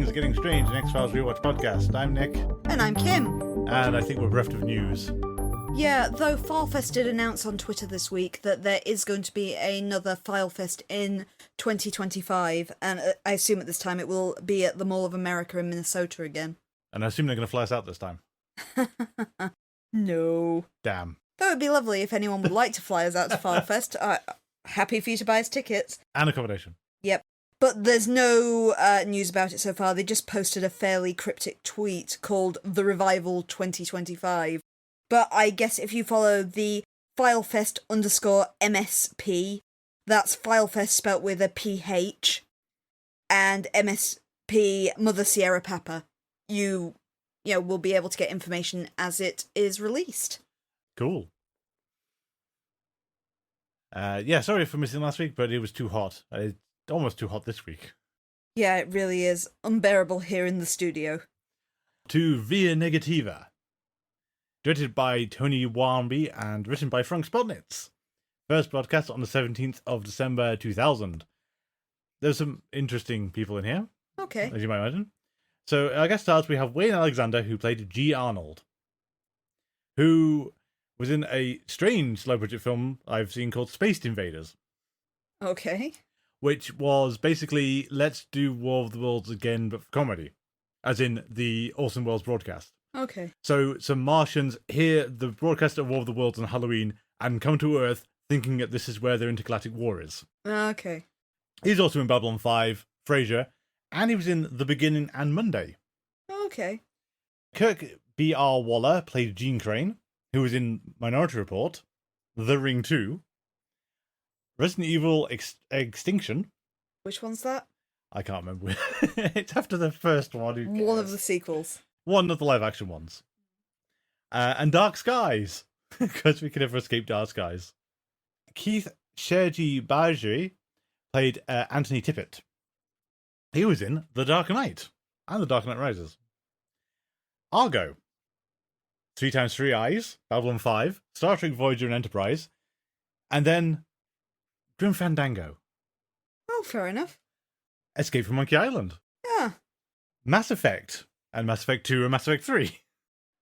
things are getting strange in X-Files Rewatch podcast. I'm Nick. And I'm Kim. And I think we're bereft of news. Yeah, though FileFest did announce on Twitter this week that there is going to be another FileFest in 2025, and I assume at this time it will be at the Mall of America in Minnesota again. And I assume they're going to fly us out this time. No. Damn. That would be lovely if anyone would like to fly us out to FileFest. Happy for you to buy us tickets. And accommodation. Yep. But there's no news about it so far. They just posted a fairly cryptic tweet called The Revival 2025. But I guess if you follow the FileFest _MSP, that's FileFest spelt with a PH, and MSP Mother Sierra Papa, you will be able to get information as it is released. Cool. Sorry for missing last week, but it was too hot. It's almost too hot this week. Yeah, it really is unbearable here in the studio. To Via Negativa. Directed by Tony Warmby and written by Frank Spotnitz. First broadcast on the 17th of December 2000. There's some interesting people in here. Okay. As you might imagine. So, our guest stars, we have Wayne Alexander, who played G. Arnold, who was in a strange low-budget film I've seen called Space Invaders. Okay. Which was basically, let's do War of the Worlds again, but for comedy. As in the Awesome Worlds broadcast. Okay. So, some Martians hear the broadcast of War of the Worlds on Halloween and come to Earth thinking that this is where their intergalactic war is. Okay. He's also in Babylon 5, Frasier, and he was in The Beginning and Monday. Okay. Kirk B.R. Waller played Gene Crane, who was in Minority Report, The Ring 2, Resident Evil Extinction. Which one's that? I can't remember. It's after the first one. One of the sequels. One of the live-action ones. And Dark Skies, because we can never escape Dark Skies. Keith Sherji Bajri played Anthony Tippett. He was in The Dark Knight and The Dark Knight Rises. Argo, 3x3 Eyes, Babylon 5, Star Trek Voyager and Enterprise, and then Grim Fandango. Oh, fair enough. Escape from Monkey Island. Yeah. Mass Effect, and Mass Effect 2 and Mass Effect 3.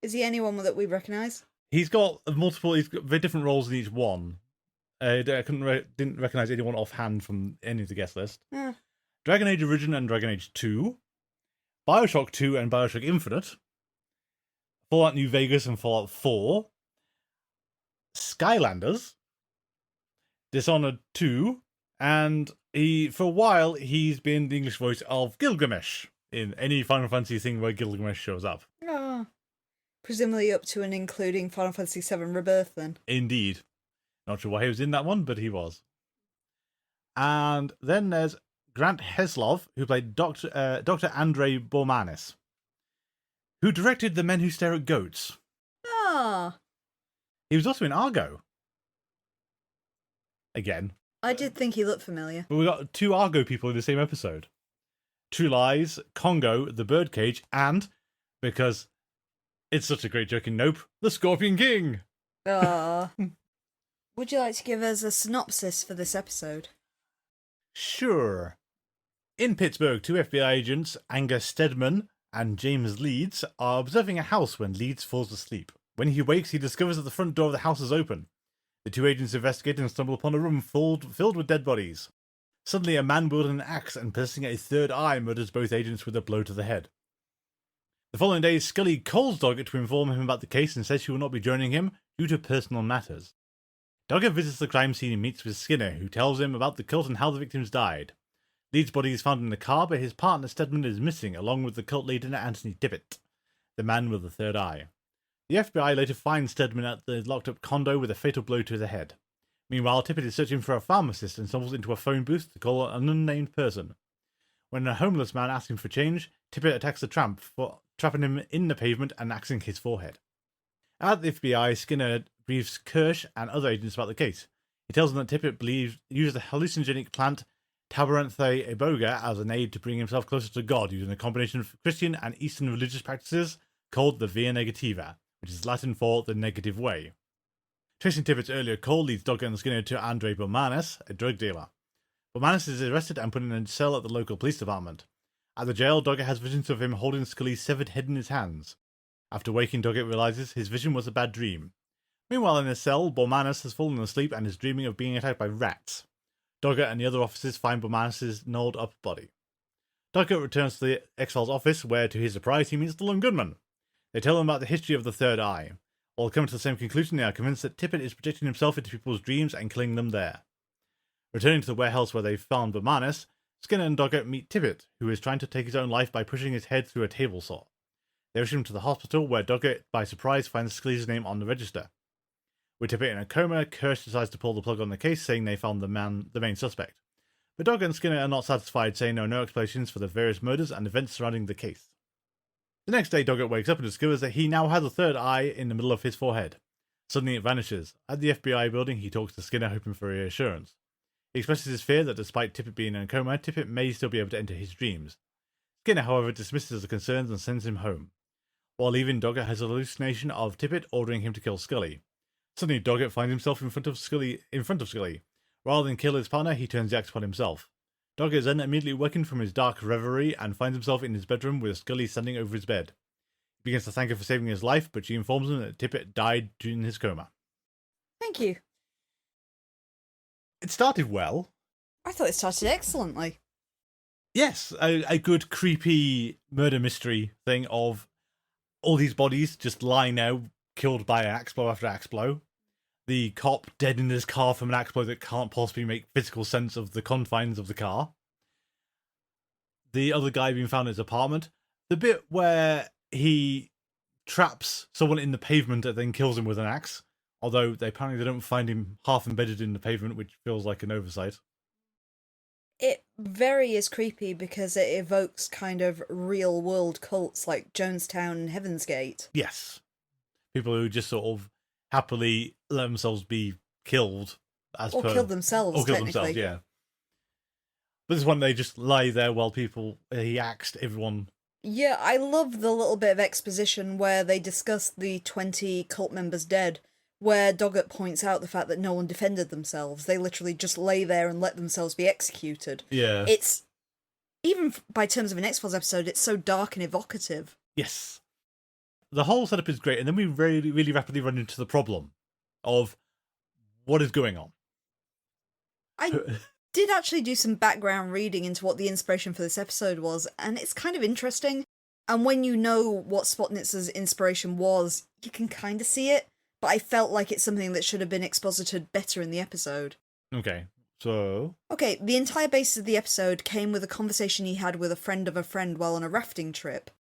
Is he anyone that we recognise? He's got very different roles in each one. I didn't recognise anyone offhand from any of the guest list. Yeah. Dragon Age Origin and Dragon Age 2. Bioshock 2 and Bioshock Infinite. Fallout New Vegas and Fallout 4. Skylanders. Dishonored 2. And for a while, he's been the English voice of Gilgamesh in any Final Fantasy thing where Gilgamesh shows up. Oh. Presumably up to and including Final Fantasy VII Rebirth, then. Indeed. Not sure why he was in that one, but he was. And then there's Grant Heslov, who played Dr. Andrei Bormanis, who directed The Men Who Stare at Goats. Ah. He was also in Argo. Again. I did think he looked familiar. But we got two Argo people in the same episode. True Lies, Congo, The Birdcage, and, because it's such a great joke in Nope, The Scorpion King. Ah. Would you like to give us a synopsis for this episode? Sure. In Pittsburgh, two FBI agents, Angus Stedman and James Leeds, are observing a house when Leeds falls asleep. When he wakes, he discovers that the front door of the house is open. The two agents investigate and stumble upon a room filled with dead bodies. Suddenly, a man wielding an axe and possessing a third eye murders both agents with a blow to the head. The following day, Scully calls Doggett to inform him about the case and says she will not be joining him due to personal matters. Doggett visits the crime scene and meets with Skinner, who tells him about the cult and how the victims died. Leeds' body is found in the car, but his partner Stedman is missing, along with the cult leader Anthony Tippett, the man with the third eye. The FBI later finds Stedman at the locked-up condo with a fatal blow to the head. Meanwhile, Tippett is searching for a pharmacist and stumbles into a phone booth to call an unnamed person. When a homeless man asks him for change, Tippett attacks the tramp for trapping him in the pavement and axing his forehead. At the FBI, Skinner briefs Kirsch and other agents about the case. He tells them that Tippett used the hallucinogenic plant Taberanthe iboga as an aid to bring himself closer to God, using a combination of Christian and Eastern religious practices called the Via Negativa, which is Latin for the negative way. Tracing Tippett's earlier call leads Doggett and Skinner to Andrei Bormanis, a drug dealer. Bormanis is arrested and put in a cell at the local police department. At the jail, Doggett has visions of him holding Scully's severed head in his hands. After waking, Doggett realizes his vision was a bad dream. Meanwhile, in his cell, Bormanis has fallen asleep and is dreaming of being attacked by rats. Doggett and the other officers find Bormanis' gnawed up body. Doggett returns to the X-Files office, where, to his surprise, he meets the lone gunman. They tell him about the history of the third eye. While coming to the same conclusion, they are convinced that Tippett is projecting himself into people's dreams and killing them there. Returning to the warehouse where they found Bormanis, Skinner and Doggett meet Tippett, who is trying to take his own life by pushing his head through a table saw. They rush him to the hospital, where Doggett, by surprise, finds Scully's name on the register. With Tippett in a coma, Kirsch decides to pull the plug on the case, saying they found the main suspect. But Doggett and Skinner are not satisfied, saying there are no explanations for the various murders and events surrounding the case. The next day, Doggett wakes up and discovers that he now has a third eye in the middle of his forehead. Suddenly it vanishes. At the FBI building, he talks to Skinner, hoping for reassurance. He expresses his fear that despite Tippett being in a coma, Tippett may still be able to enter his dreams. Skinner, however, dismisses the concerns and sends him home. While leaving, Doggett has a hallucination of Tippett ordering him to kill Scully. Suddenly, Doggett finds himself in front of Scully. Rather than kill his partner, he turns the axe upon himself. Doggett is then immediately wakened from his dark reverie and finds himself in his bedroom with Scully standing over his bed. He begins to thank her for saving his life, but she informs him that Tippett died during his coma. Thank you. It started well. I thought it started excellently. Yes, a good creepy murder mystery thing of all these bodies just lying there, killed by an axe blow after axe blow. The cop dead in his car from an axe blow that can't possibly make physical sense of the confines of the car. The other guy being found in his apartment. The bit where he traps someone in the pavement and then kills him with an axe. Although apparently they don't find him half embedded in the pavement, which feels like an oversight. It very is creepy because it evokes kind of real-world cults like Jonestown and Heaven's Gate. Yes. People who just sort of happily let themselves be killed. Or kill themselves, Or kill themselves, yeah. But this one, they just lie there while he axed everyone. Yeah, I love the little bit of exposition where they discuss the 20 cult members dead, where Doggett points out the fact that no one defended themselves. They literally just lay there and let themselves be executed. Yeah. It's, even by terms of an X-Files episode, it's so dark and evocative. Yes. The whole setup is great, and then we really, really rapidly run into the problem of what is going on. I did actually do some background reading into what the inspiration for this episode was, and it's kind of interesting. And when you know what Spotnitz's inspiration was, you can kind of see it. But I felt like it's something that should have been exposited better in the episode. Okay, so... Okay, the entire basis of the episode came with a conversation he had with a friend of a friend while on a rafting trip,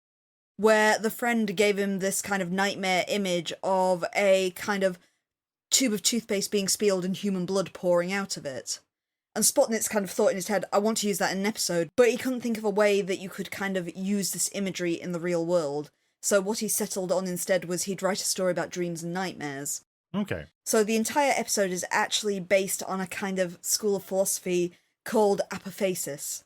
where the friend gave him this kind of nightmare image of a kind of tube of toothpaste being spilled and human blood pouring out of it. And Spotnitz kind of thought in his head, I want to use that in an episode, but he couldn't think of a way that you could kind of use this imagery in the real world. So what he settled on instead was he'd write a story about dreams and nightmares. Okay. So the entire episode is actually based on a kind of school of philosophy called apophasis.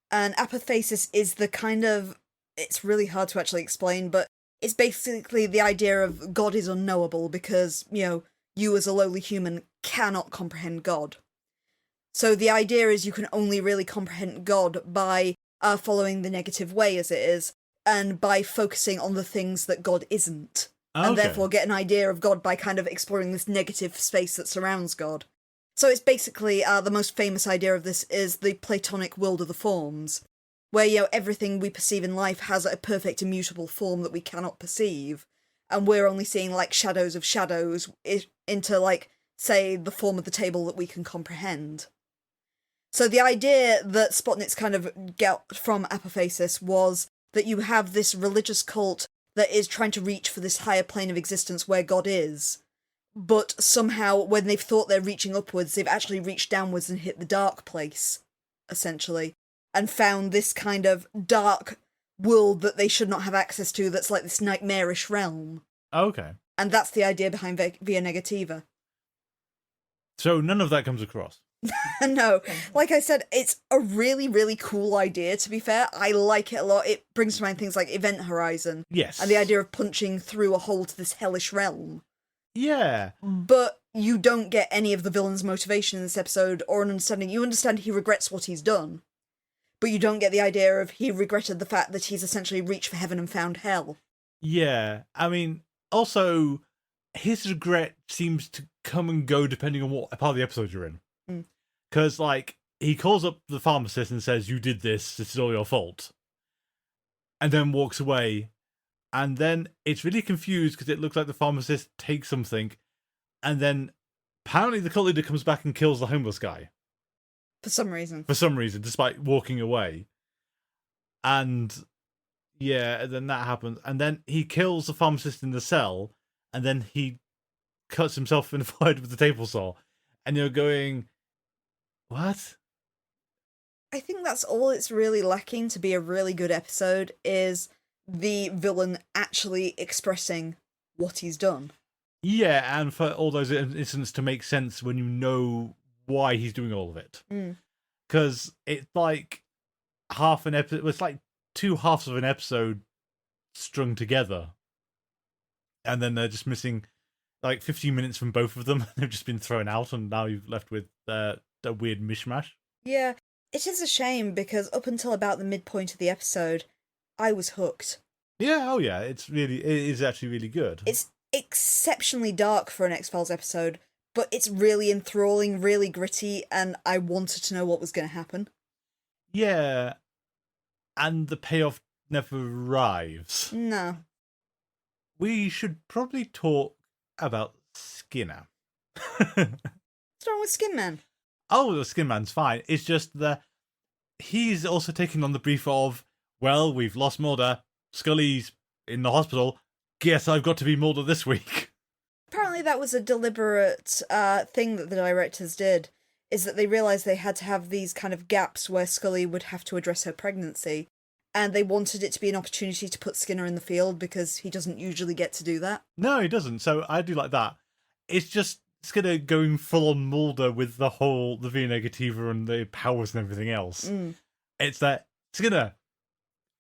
And apophasis is the kind of... It's really hard to actually explain, but it's basically the idea of God is unknowable because, you as a lowly human cannot comprehend God. So the idea is you can only really comprehend God by following the negative way as it is, and by focusing on the things that God isn't. Okay. And therefore get an idea of God by kind of exploring this negative space that surrounds God. So it's basically, the most famous idea of this is the Platonic world of the forms, where, everything we perceive in life has a perfect immutable form that we cannot perceive, and we're only seeing, shadows of shadows into, say, the form of the table that we can comprehend. So the idea that Spotnitz kind of got from apophasis was that you have this religious cult that is trying to reach for this higher plane of existence where God is. But somehow, when they've thought they're reaching upwards, they've actually reached downwards and hit the dark place, essentially, and found this kind of dark world that they should not have access to that's like this nightmarish realm. Okay. And that's the idea behind Via Negativa. So none of that comes across. No, like I said, it's a really, really cool idea, to be fair. I like it a lot. It brings to mind things like Event Horizon. Yes. And the idea of punching through a hole to this hellish realm. Yeah. But you don't get any of the villain's motivation in this episode or an understanding. You understand he regrets what he's done. but you don't get the idea of he regretted the fact that he's essentially reached for heaven and found hell. Yeah, I mean, also, his regret seems to come and go depending on what part of the episode you're in. Because, like, he calls up the pharmacist and says, "You did this is all your fault," and then walks away. And then it's really confused because it looks like the pharmacist takes something, and then apparently the cult leader comes back and kills the homeless guy. For some reason. Despite walking away. And yeah, and then that happens. And then he kills the pharmacist in the cell, and then he cuts himself in the forehead with the table saw. And you're going, what? I think that's all it's really lacking to be a really good episode, is the villain actually expressing what he's done. Yeah, and for all those incidents to make sense when you know why he's doing all of it. Because it's like half an episode, it's like two halves of an episode strung together. And then they're just missing like 15 minutes from both of them. They've just been thrown out, and now you've left with a weird mishmash. Yeah, it is a shame because up until about the midpoint of the episode, I was hooked. Yeah, oh yeah, it is actually really good. It's exceptionally dark for an X-Files episode, but it's really enthralling, really gritty, and I wanted to know what was going to happen. Yeah, and the payoff never arrives. No. We should probably talk about Skinner. What's wrong with Skinman? Oh, the Skinman's fine. It's just that he's also taking on the brief of, well, we've lost Mulder. Scully's in the hospital. Guess I've got to be Mulder this week. Apparently that was a deliberate thing that the directors did, is that they realised they had to have these kind of gaps where Scully would have to address her pregnancy, and they wanted it to be an opportunity to put Skinner in the field because he doesn't usually get to do that. No, he doesn't, so I do like that. It's just Skinner going full on Mulder with the Via Negativa and the powers and everything else. It's that, Skinner,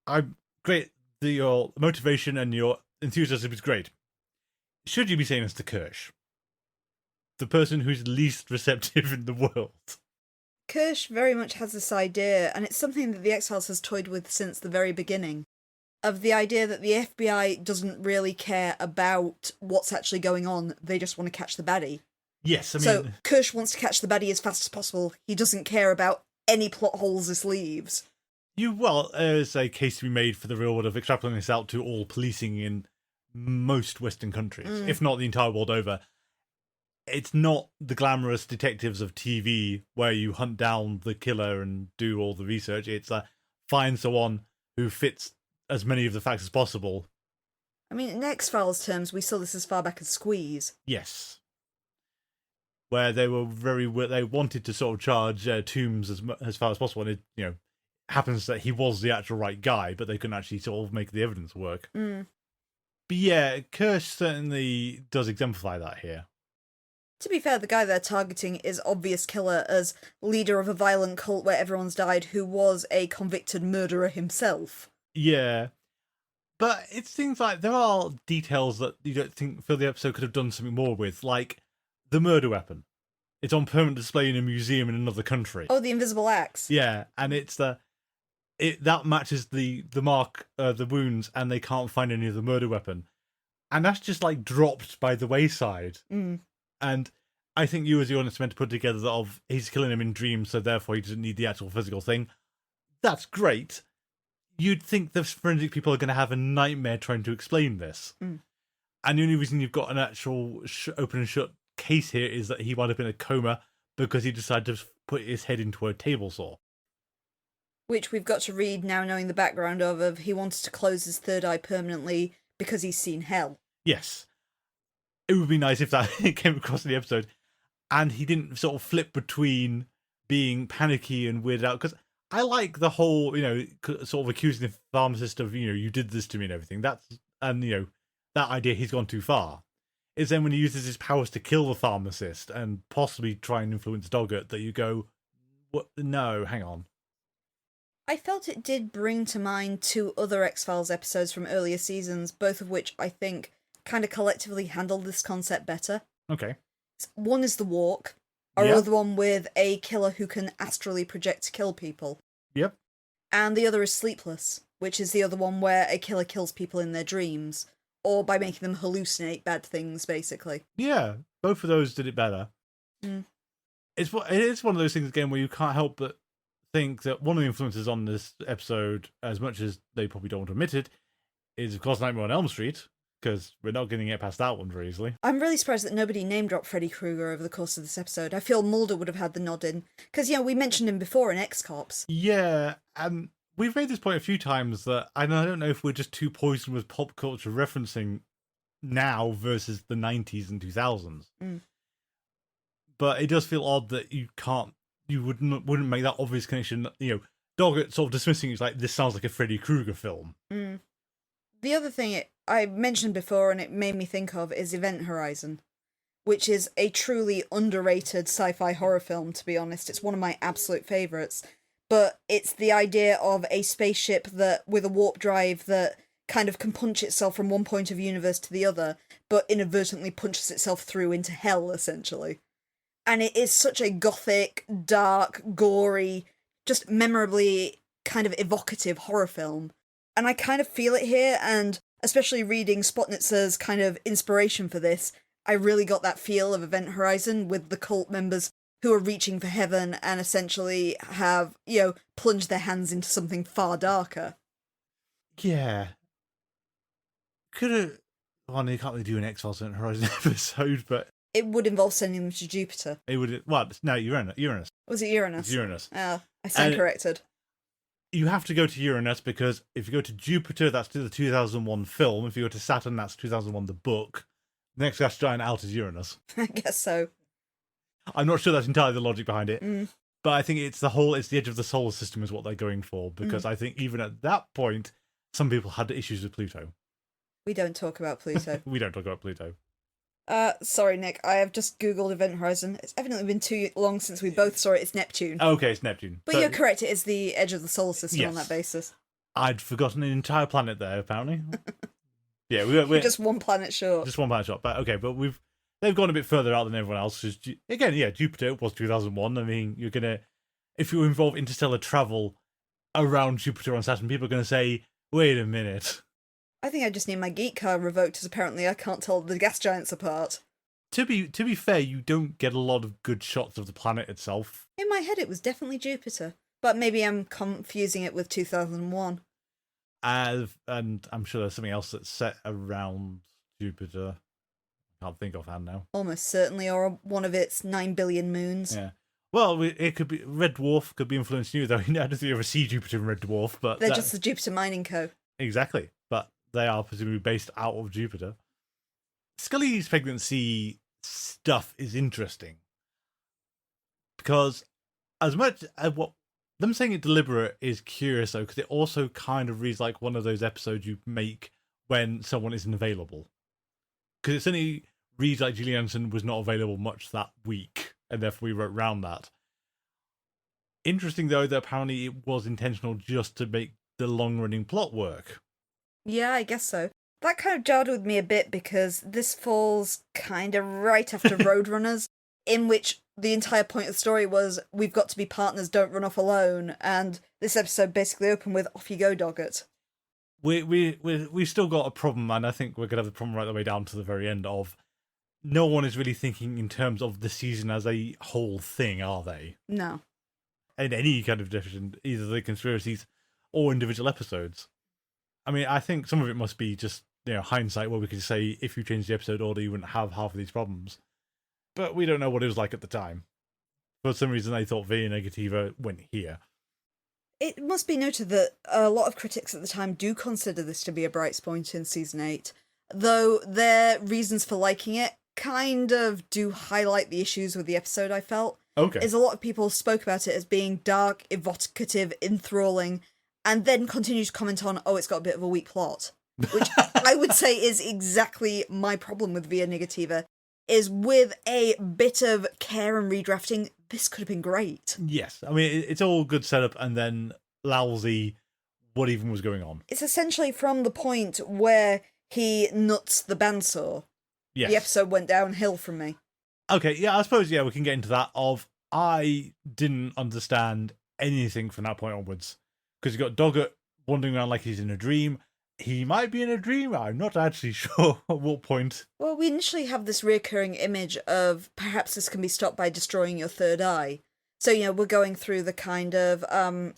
I'm great. Your motivation and your enthusiasm is great. Should you be saying this to Kirsch? The person who's least receptive in the world. Kirsch very much has this idea, and it's something that the X-Files has toyed with since the very beginning, of the idea that the FBI doesn't really care about what's actually going on, they just want to catch the baddie. Yes, I mean... So, Kirsch wants to catch the baddie as fast as possible. He doesn't care about any plot holes this leaves. There's a case to be made for the real world of extrapolating this out to all policing in most Western countries, if not the entire world over. It's not the glamorous detectives of TV where you hunt down the killer and do all the research. It's find someone who fits as many of the facts as possible. I mean, in X-Files terms, we saw this as far back as Squeeze. Yes. Where they wanted to sort of charge Toombs as far as possible, and it, happens that he was the actual right guy, but they couldn't actually sort of make the evidence work. But yeah, Kirsch certainly does exemplify that here. To be fair, the guy they're targeting is obvious killer as leader of a violent cult where everyone's died, who was a convicted murderer himself. Yeah. But it's things like, there are details that you don't feel the episode could have done something more with, like the murder weapon. It's on permanent display in a museum in another country. Oh, the invisible axe. Yeah, and that matches the mark, the wounds, and they can't find any of the murder weapon. And that's just like dropped by the wayside. And I think you as the audience are meant to put together that he's killing him in dreams, so therefore he doesn't need the actual physical thing. That's great. You'd think the forensic people are going to have a nightmare trying to explain this. And the only reason you've got an actual open and shut case here is that he wound up in a coma because he decided to put his head into a table saw. Which we've got to read now, knowing the background of he wanted to close his third eye permanently because he's seen hell. Yes. It would be nice if that came across in the episode and he didn't sort of flip between being panicky and weirded out, because I like the whole, sort of accusing the pharmacist of, you did this to me and everything. That idea he's gone too far. Is then when he uses his powers to kill the pharmacist and possibly try and influence Doggett that you go, what? No, hang on. I felt it did bring to mind two other X-Files episodes from earlier seasons, both of which I think kind of collectively handled this concept better. Okay. One is The Walk, or other one with a killer who can astrally project to kill people. Yep. And the other is Sleepless, which is the other one where a killer kills people in their dreams, or by making them hallucinate bad things, basically. Yeah, both of those did it better. Mm. It is one of those things again where you can't help but think that one of the influences on this episode, as much as they probably don't want to admit it, is of course Nightmare on Elm Street, because we're not going to get past that one very easily. I'm really surprised that nobody name-dropped Freddy Krueger over the course of this episode. I feel Mulder would have had the nod in, because, we mentioned him before in X-Cops. Yeah, and we've made this point a few times that I don't know if we're just too poisoned with pop culture referencing now versus the 90s and 2000s. Mm. But it does feel odd that you wouldn't make that obvious connection. Doggett sort of dismissing it's like, this sounds like a Freddy Krueger film. Mm. The other thing I mentioned before and it made me think of is Event Horizon, which is a truly underrated sci-fi horror film, to be honest. It's one of my absolute favourites. But it's the idea of a spaceship that with a warp drive that kind of can punch itself from one point of universe to the other, but inadvertently punches itself through into hell, essentially. And it is such a gothic, dark, gory, just memorably kind of evocative horror film. And I kind of feel it here, and especially reading Spotnitzer's kind of inspiration for this, I really got that feel of Event Horizon with the cult members who are reaching for heaven and essentially have, plunged their hands into something far darker. Yeah. Could have... Well, you can't really do an X-Files Event Horizon episode, but... It would involve sending them to Jupiter. It would... Well, no, Uranus. Was it Uranus? It's Uranus. Oh, I stand corrected. You have to go to Uranus because if you go to Jupiter, that's the 2001 film. If you go to Saturn, that's 2001 the book. The next gas giant out is Uranus. I guess so. I'm not sure that's entirely the logic behind it, but I think it's the edge of the solar system is what they're going for, because I think even at that point, some people had issues with Pluto. We don't talk about Pluto. We don't talk about Pluto. Sorry, Nick, I have just Googled Event Horizon. It's evidently been too long since we both saw it. It's Neptune. Okay, it's Neptune. But you're correct, it is the edge of the solar system Yes. on that basis. I'd forgotten an entire planet there, apparently. Yeah, we're just one planet short. Just one planet short, but okay, but they've gone a bit further out than everyone else. Again, yeah, Jupiter was 2001. I mean, if you involve interstellar travel around Jupiter and Saturn, people are going to say, wait a minute. I think I just need my geek card revoked, as apparently I can't tell the gas giants apart. To be fair, you don't get a lot of good shots of the planet itself. In my head, it was definitely Jupiter. But maybe I'm confusing it with 2001. And I'm sure there's something else that's set around Jupiter. Can't think offhand now. Almost certainly, or one of its 9 billion moons. Yeah. Well, it could be Red Dwarf could be influencing you, though. I don't think you ever see Jupiter and Red Dwarf, but they're just the Jupiter Mining Co. Exactly, but they are presumably based out of Jupiter. Scully's pregnancy stuff is interesting because as much as what them saying it deliberate is curious, though, because it also kind of reads like one of those episodes you make when someone isn't available. Because it certainly reads like Gillian Anderson was not available much that week, and therefore we wrote around that. Interesting, though, that apparently it was intentional just to make the long-running plot work. Yeah, I guess so. That kind of jarred with me a bit because this falls kind of right after Roadrunners, in which the entire point of the story was we've got to be partners, don't run off alone, and this episode basically opened with off you go, Doggett. We've still got a problem, and I think we're going to have the problem right the way down to the very end of no one is really thinking in terms of the season as a whole thing, are they? No. In any kind of definition, either the conspiracies or individual episodes. I mean, I think some of it must be just, hindsight, where we could say if you changed the episode order, you wouldn't have half of these problems. But we don't know what it was like at the time. For some reason, they thought Via Negativa went here. It must be noted that a lot of critics at the time do consider this to be a bright point in Season 8, though their reasons for liking it kind of do highlight the issues with the episode, I felt. Okay. Is a lot of people spoke about it as being dark, evocative, enthralling, and then continue to comment on, it's got a bit of a weak plot. Which I would say is exactly my problem with Via Negativa, is with a bit of care and redrafting, this could have been great. Yes, I mean, it's all good setup and then lousy what even was going on. It's essentially from the point where he nuts the bandsaw. Yes. The episode went downhill from me. Okay, yeah, I suppose, we can get into that I didn't understand anything from that point onwards. Because you got Doggett wandering around like he's in a dream. He might be in a dream. I'm not actually sure at what point. Well, we initially have this recurring image of perhaps this can be stopped by destroying your third eye. So, we're going through the kind of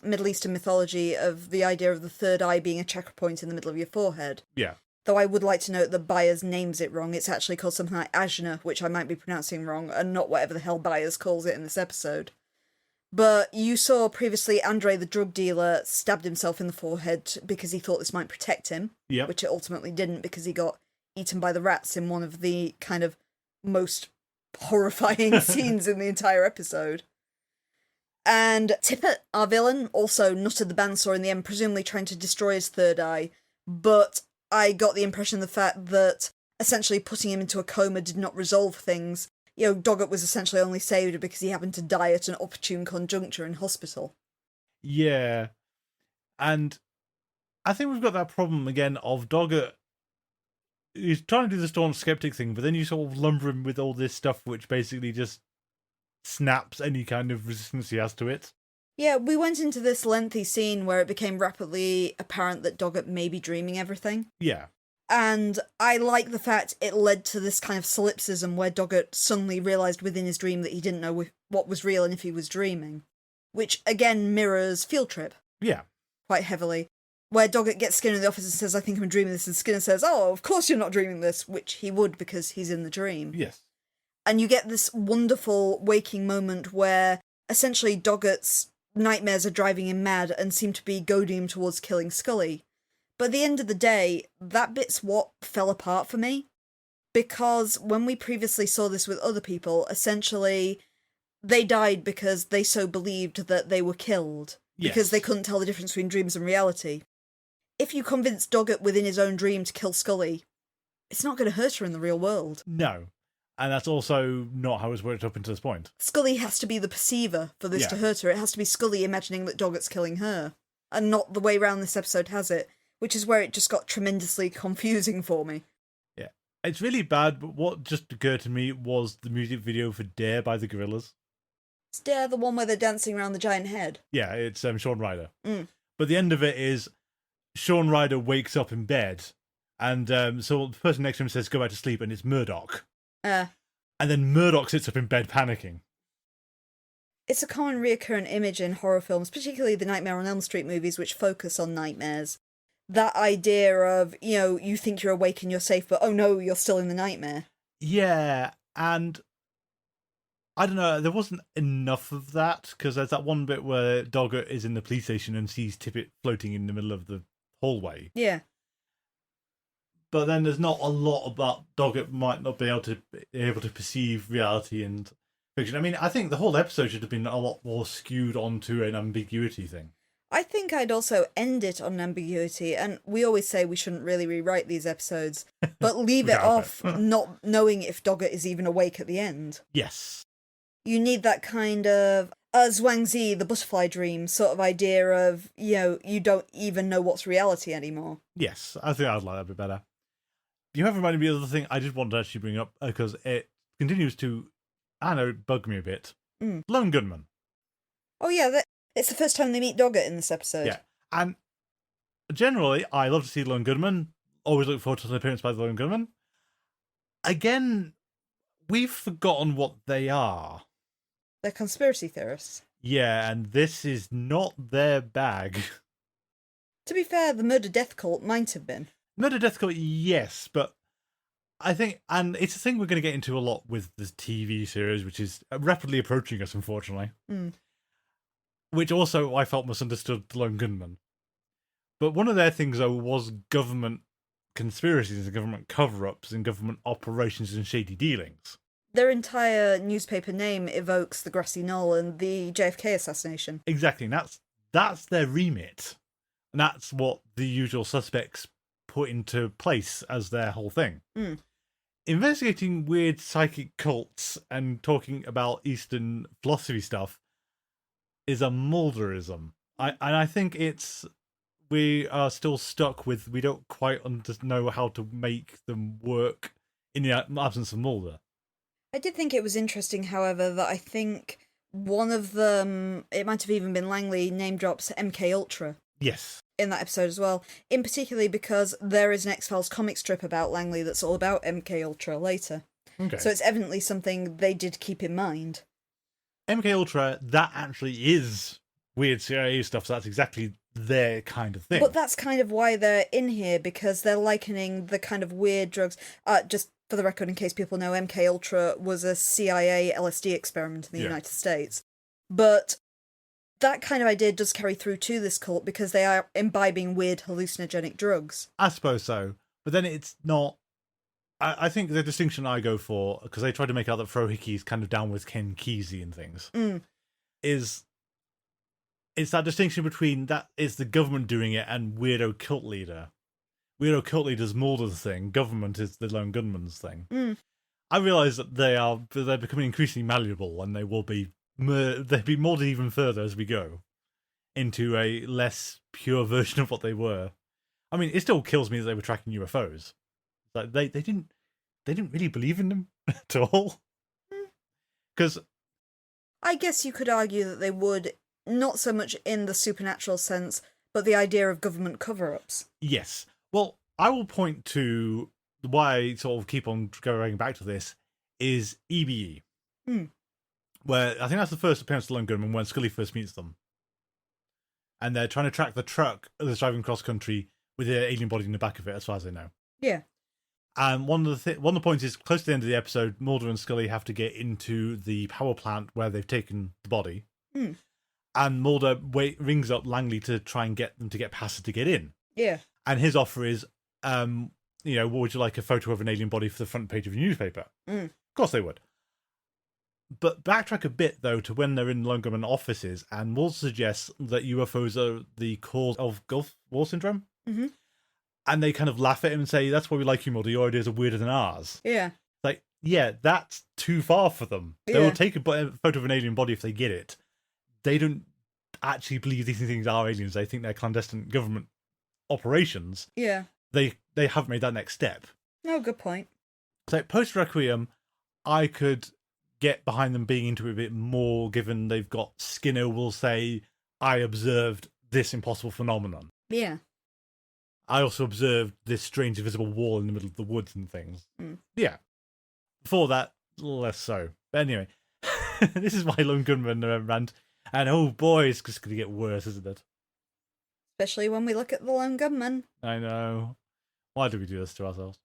Middle Eastern mythology of the idea of the third eye being a chakra point in the middle of your forehead. Yeah. Though I would like to note that Byers names it wrong. It's actually called something like Ajna, which I might be pronouncing wrong, and not whatever the hell Byers calls it in this episode. But you saw previously Andre the drug dealer stabbed himself in the forehead because he thought this might protect him, which it ultimately didn't because he got eaten by the rats in one of the kind of most horrifying scenes in the entire episode. And Tippett, our villain, also nutted the bandsaw in the end, presumably trying to destroy his third eye, but I got the impression the fact that essentially putting him into a coma did not resolve things. Doggett was essentially only saved because he happened to die at an opportune conjuncture in hospital. Yeah. And I think we've got that problem again of Doggett. He's trying to do the staunch skeptic thing, but then you sort of lumber him with all this stuff which basically just snaps any kind of resistance he has to it. Yeah, we went into this lengthy scene where it became rapidly apparent that Doggett may be dreaming everything. Yeah. And I like the fact it led to this kind of solipsism where Doggett suddenly realised within his dream that he didn't know what was real and if he was dreaming. Which, again, mirrors Field Trip. Yeah. Quite heavily. Where Doggett gets Skinner in the office and says, I think I'm dreaming this, and Skinner says, oh, of course you're not dreaming this, which he would because he's in the dream. Yes. And you get this wonderful waking moment where essentially Doggett's nightmares are driving him mad and seem to be goading him towards killing Scully. But at the end of the day, that bit's what fell apart for me. Because when we previously saw this with other people, essentially, they died because they so believed that they were killed. Yes. Because they couldn't tell the difference between dreams and reality. If you convince Doggett within his own dream to kill Scully, it's not going to hurt her in the real world. No. And that's also not how it's worked up until this point. Scully has to be the perceiver for this to hurt her. It has to be Scully imagining that Doggett's killing her. And not the way round this episode has it. Which is where it just got tremendously confusing for me. Yeah. It's really bad, but what just occurred to me was the music video for Dare by the Gorillaz. Is Dare the one where they're dancing around the giant head? Yeah, it's Shaun Ryder. Mm. But the end of it is Shaun Ryder wakes up in bed, and so the person next to him says, go back to sleep, and it's Murdoch. And then Murdoch sits up in bed panicking. It's a common reoccurrent image in horror films, particularly the Nightmare on Elm Street movies, which focus on nightmares. That idea of, you think you're awake and you're safe, but oh no, you're still in the nightmare. Yeah, and I don't know, there wasn't enough of that, because there's that one bit where Doggett is in the police station and sees Tippett floating in the middle of the hallway. Yeah. But then there's not a lot about Doggett might not be able to perceive reality and fiction. I mean, I think the whole episode should have been a lot more skewed onto an ambiguity thing. I think I'd also end it on ambiguity, and we always say we shouldn't really rewrite these episodes, but leave it off not knowing if Doggett is even awake at the end. Yes. You need that kind of Zhuangzi, the butterfly dream sort of idea of, you don't even know what's reality anymore. Yes, I think I'd like that a bit better. You have reminded me of the other thing I just wanted to actually bring up, because it continues to, bug me a bit. Lone Gunman. Oh yeah, it's the first time they meet Doggett in this episode. Yeah, and generally, I love to see Lone Gunman. Always look forward to an appearance by the Lone Gunman. Again, we've forgotten what they are. They're conspiracy theorists. Yeah, and this is not their bag. To be fair, the murder-death cult might have been. Murder-death cult, yes, but I think, and it's a thing we're going to get into a lot with the TV series, which is rapidly approaching us, unfortunately. Which also I felt misunderstood the Lone Gunman. But one of their things, though, was government conspiracies and government cover-ups and government operations and shady dealings. Their entire newspaper name evokes the grassy knoll and the JFK assassination. Exactly, and that's their remit. And that's what the usual suspects put into place as their whole thing. Investigating weird psychic cults and talking about Eastern philosophy stuff is a Mulderism. I think we are still stuck with, we don't quite know how to make them work in the absence of Mulder. I did think it was interesting, however, that I think one of them, it might have even been Langley, name drops MK Ultra. Yes. in that episode as well. In particularly because there is an X-Files comic strip about Langley that's all about MK Ultra later. Okay. So it's evidently something they did keep in mind. MK Ultra, that actually is weird CIA stuff, so that's exactly their kind of thing. But that's kind of why they're in here, because they're likening the kind of weird drugs. Just for the record, in case people know, MK Ultra was a CIA LSD experiment in the United States. But that kind of idea does carry through to this cult because they are imbibing weird hallucinogenic drugs. I suppose so. But then it's not... I think the distinction I go for, because they try to make out that Frohicke's kind of down with Ken Kesey and things, is it's that distinction between that is the government doing it and weirdo cult leader. Weirdo cult leader's Mulder's thing, government is the lone gunman's thing. I realise that they're becoming increasingly malleable, and they will be they'll be molded even further as we go into a less pure version of what they were. I mean, it still kills me that they were tracking UFOs. Like they didn't really believe in them at all. Because I guess you could argue that they would, not so much in the supernatural sense, but the idea of government cover-ups. Yes. Well, I will point to why I sort of keep on going back to this is EBE. Where I think that's the first appearance of Lone Gunman when Scully first meets them. And they're trying to track the truck that's driving cross country with the alien body in the back of it, as far as I know. Yeah. And one of the points is close to the end of the episode, Mulder and Scully have to get into the power plant where they've taken the body. And Mulder rings up Langley to try and get them to get past it to get in. Yeah. And his offer is, what would you like a photo of an alien body for the front page of your newspaper? Of course they would. But backtrack a bit, though, to when they're in Lone Gunman offices, and Mulder suggests that UFOs are the cause of Gulf War Syndrome. And they kind of laugh at him and say, that's why we like you, Mulder. Your ideas are weirder than ours. Yeah. Like, yeah, that's too far for them. They will take a photo of an alien body if they get it. They don't actually believe these things are aliens. They think they're clandestine government operations. Yeah. They haven't made that next step. Oh, good point. So post Requiem, I could get behind them being into it a bit more, given they've got Skinner will say, I observed this impossible phenomenon. Yeah. I also observed this strange invisible wall in the middle of the woods and things. Yeah. Before that, less so. But anyway, this is my Lone Gunman rant. And oh boy, it's just going to get worse, isn't it? Especially when we look at the Lone Gunman. I know. Why do we do this to ourselves?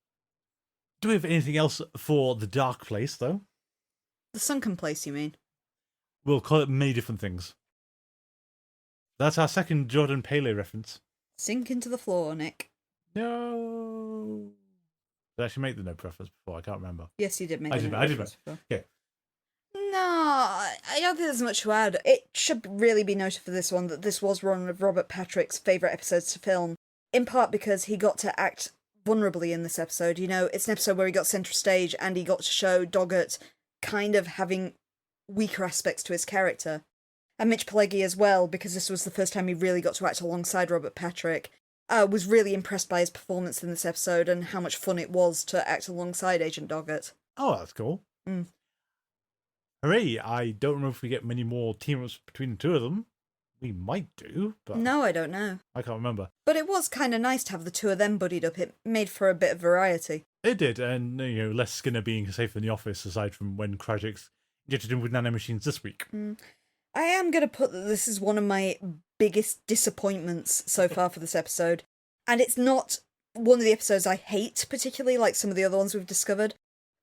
Do we have anything else for the dark place, though? The sunken place, you mean? We'll call it many different things. That's our second Jordan Pele reference. Sink into the floor, Nick. No. Did I actually make the no preference before? I can't remember. Yes, you did make I the did. no I did. reference before. Yeah. No, I don't think there's much to add. It should really be noted for this one that this was one of Robert Patrick's favourite episodes to film, in part because he got to act vulnerably in this episode. You know, it's an episode where he got centre stage and he got to show Doggett kind of having weaker aspects to his character. And Mitch Pileggi as well, because this was the first time he really got to act alongside Robert Patrick, was really impressed by his performance in this episode and how much fun it was to act alongside Agent Doggett. Oh, that's cool. Hooray, I don't know if we get many more team-ups between the two of them. We might do, but... No, I don't know. I can't remember. But it was kind of nice to have the two of them buddied up. It made for a bit of variety. It did, and, less Skinner being safe in the office, aside from when Krajic's injected him with nanomachines this week. I am going to put that this is one of my biggest disappointments so far for this episode. And it's not one of the episodes I hate particularly, like some of the other ones we've discovered.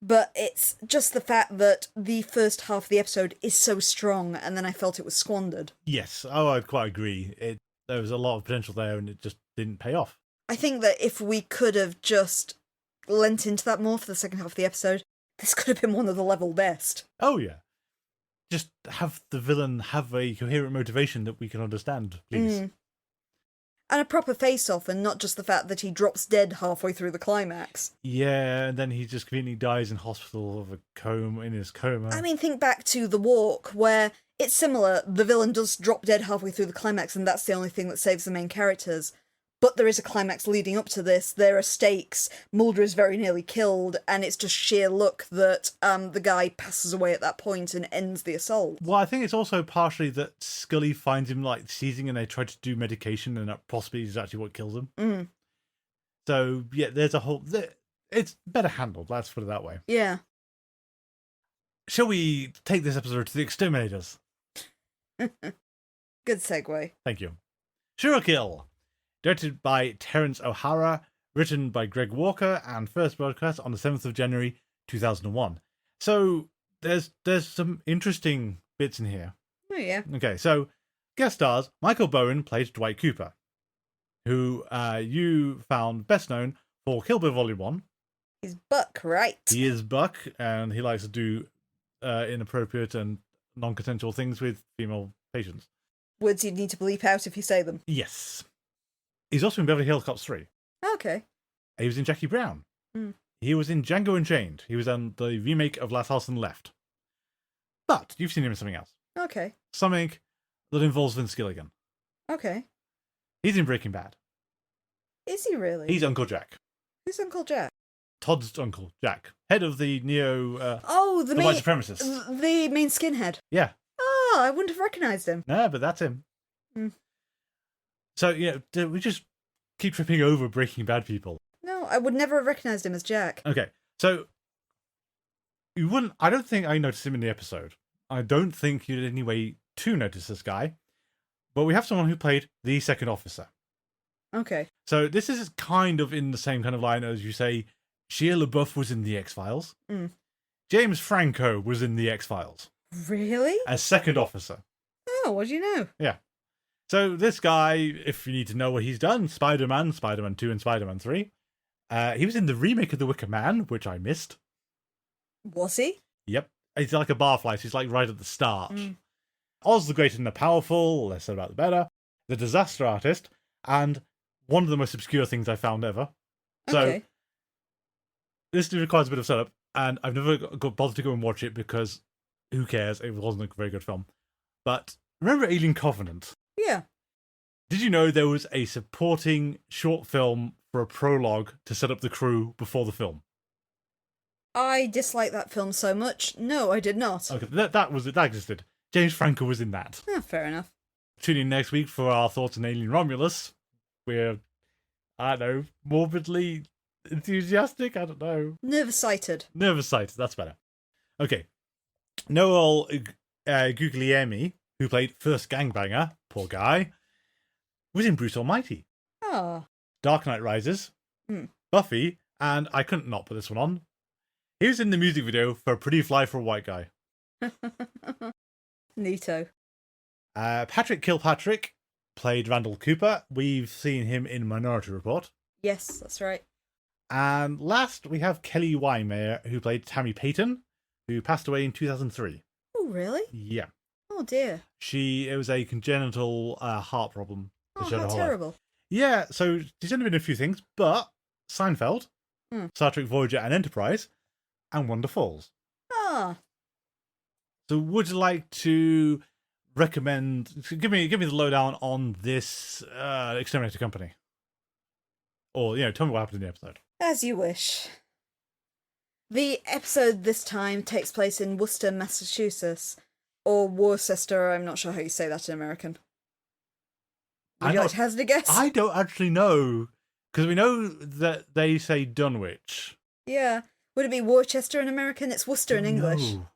But it's just the fact that the first half of the episode is so strong, and then I felt it was squandered. Yes, I'd quite agree. There was a lot of potential there, and it just didn't pay off. I think that if we could have just lent into that more for the second half of the episode, this could have been one of the level best. Oh, yeah. Just have the villain have a coherent motivation that we can understand, please. And a proper face-off, and not just the fact that he drops dead halfway through the climax. Yeah, and then he just conveniently dies in hospital of in his coma. I mean, think back to The Walk, where it's similar. The villain does drop dead halfway through the climax, and that's the only thing that saves the main characters. But there is a climax leading up to this. There are stakes. Mulder is very nearly killed, and it's just sheer luck that the guy passes away at that point and ends the assault. Well, I think it's also partially that Scully finds him like seizing, and they try to do medication, and that possibly is actually what kills him. Mm. So yeah, there's a whole. It's better handled. Let's put it that way. Yeah. Shall we take this episode to the Exterminators? Good segue. Thank you. Surekill, directed by Terence O'Hara, written by Greg Walker, and first broadcast on the 7th of January 2001. So there's some interesting bits in here. Oh yeah. Okay, so guest stars Michael Bowen plays Dwight Cooper, who you found best known for Kill Bill Volume 1. He's Buck, right? He is Buck, and he likes to do inappropriate and non-consensual things with female patients. Words you'd need to bleep out if you say them. Yes. He's also in Beverly Hills Cops 3. Okay. He was in Jackie Brown. Mm. He was in Django Unchained. He was on the remake of Last House on the Left. But you've seen him in something else. Okay. Something that involves Vince Gilligan. Okay. He's in Breaking Bad. Is he really? He's Uncle Jack. Who's Uncle Jack? Todd's uncle, Jack. Head of the Neo... the white main... supremacists. The main skinhead. Yeah. Oh, I wouldn't have recognised him. No, but that's him. Mm. So, yeah, we just keep tripping over Breaking Bad people. No, I would never have recognised him as Jack. Okay, so you wouldn't... I don't think I noticed him in the episode. I don't think you did any way to notice this guy. But we have someone who played the second officer. Okay. So this is kind of in the same kind of line as you say, Shia LaBeouf was in the X-Files. Mm. James Franco was in the X-Files. Really? As second officer. Oh, what do you know? Yeah. So this guy, if you need to know what he's done, Spider-Man, Spider-Man 2 and Spider-Man 3. He was in the remake of The Wicker Man, which I missed. Was he? Yep. He's like a barfly, so he's like right at the start. Mm. Oz the Great and the Powerful, less said about the better. The Disaster Artist, and one of the most obscure things I found ever. Okay. So this requires a bit of setup, and I've never got bothered to go and watch it because who cares? It wasn't a very good film. But remember Alien Covenant? Yeah. Did you know there was a supporting short film for a prologue to set up the crew before the film? I dislike that film so much. No, I did not. Okay, that existed. James Franco was in that. Oh, fair enough. Tune in next week for our thoughts on Alien Romulus. We're, I don't know, morbidly enthusiastic? I don't know. Nervous-sighted. Nervous-sighted, that's better. Okay. Noel Guglielmi, who played First Gangbanger, poor guy, was in Bruce Almighty. Oh. Dark Knight Rises, Buffy, and I couldn't not put this one on. He was in the music video for Pretty Fly for a White Guy. Neato. Patrick Kilpatrick played Randall Cooper. We've seen him in Minority Report. Yes, that's right. And last, we have Kelly Weimeyer, who played Tammy Payton, who passed away in 2003. Oh, really? Yeah. Oh, dear. It was a congenital heart problem. Oh, how terrible. Yeah, so she's only been in a few things, but Seinfeld, Star Trek Voyager and Enterprise, and Wonder Falls. Ah. So would you like to recommend... Give me the lowdown on this Exterminator Company. Or, tell me what happened in the episode. As you wish. The episode this time takes place in Worcester, Massachusetts. Or Worcester, I'm not sure how you say that in American. Would you like to hazard a guess? I don't actually know. Because we know that they say Dunwich. Yeah. Would it be Worcester in American? It's Worcester in English. No.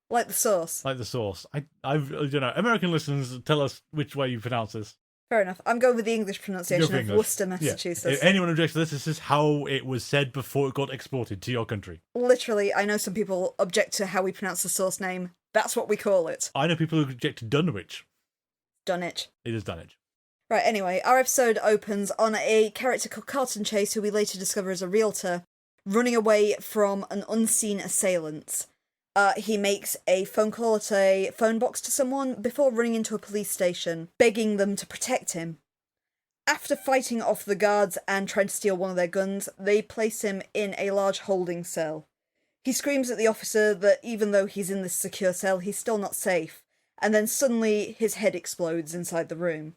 Like the sauce. Like the sauce. I don't know. American listeners, tell us which way you pronounce this. Fair enough. I'm going with the English pronunciation of English. Worcester, Massachusetts. Yeah. If anyone objects to this is how it was said before it got exported to your country. Literally, I know some people object to how we pronounce the source name. That's what we call it. I know people who object to Dunwich. Dunwich. It is Dunwich. Right, anyway, our episode opens on a character called Carlton Chase, who we later discover is a realtor, running away from an unseen assailant. He makes a phone call at a phone box to someone before running into a police station, begging them to protect him. After fighting off the guards and trying to steal one of their guns, they place him in a large holding cell. He screams at the officer that even though he's in this secure cell, he's still not safe, and then suddenly his head explodes inside the room.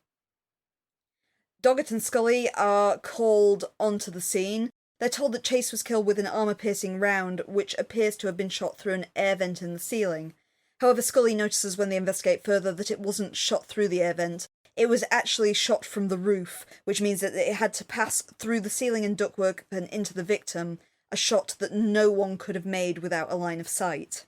Doggett and Scully are called onto the scene. They're told that Chase was killed with an armour-piercing round, which appears to have been shot through an air vent in the ceiling. However, Scully notices when they investigate further that it wasn't shot through the air vent. It was actually shot from the roof, which means that it had to pass through the ceiling and ductwork and into the victim, a shot that no one could have made without a line of sight.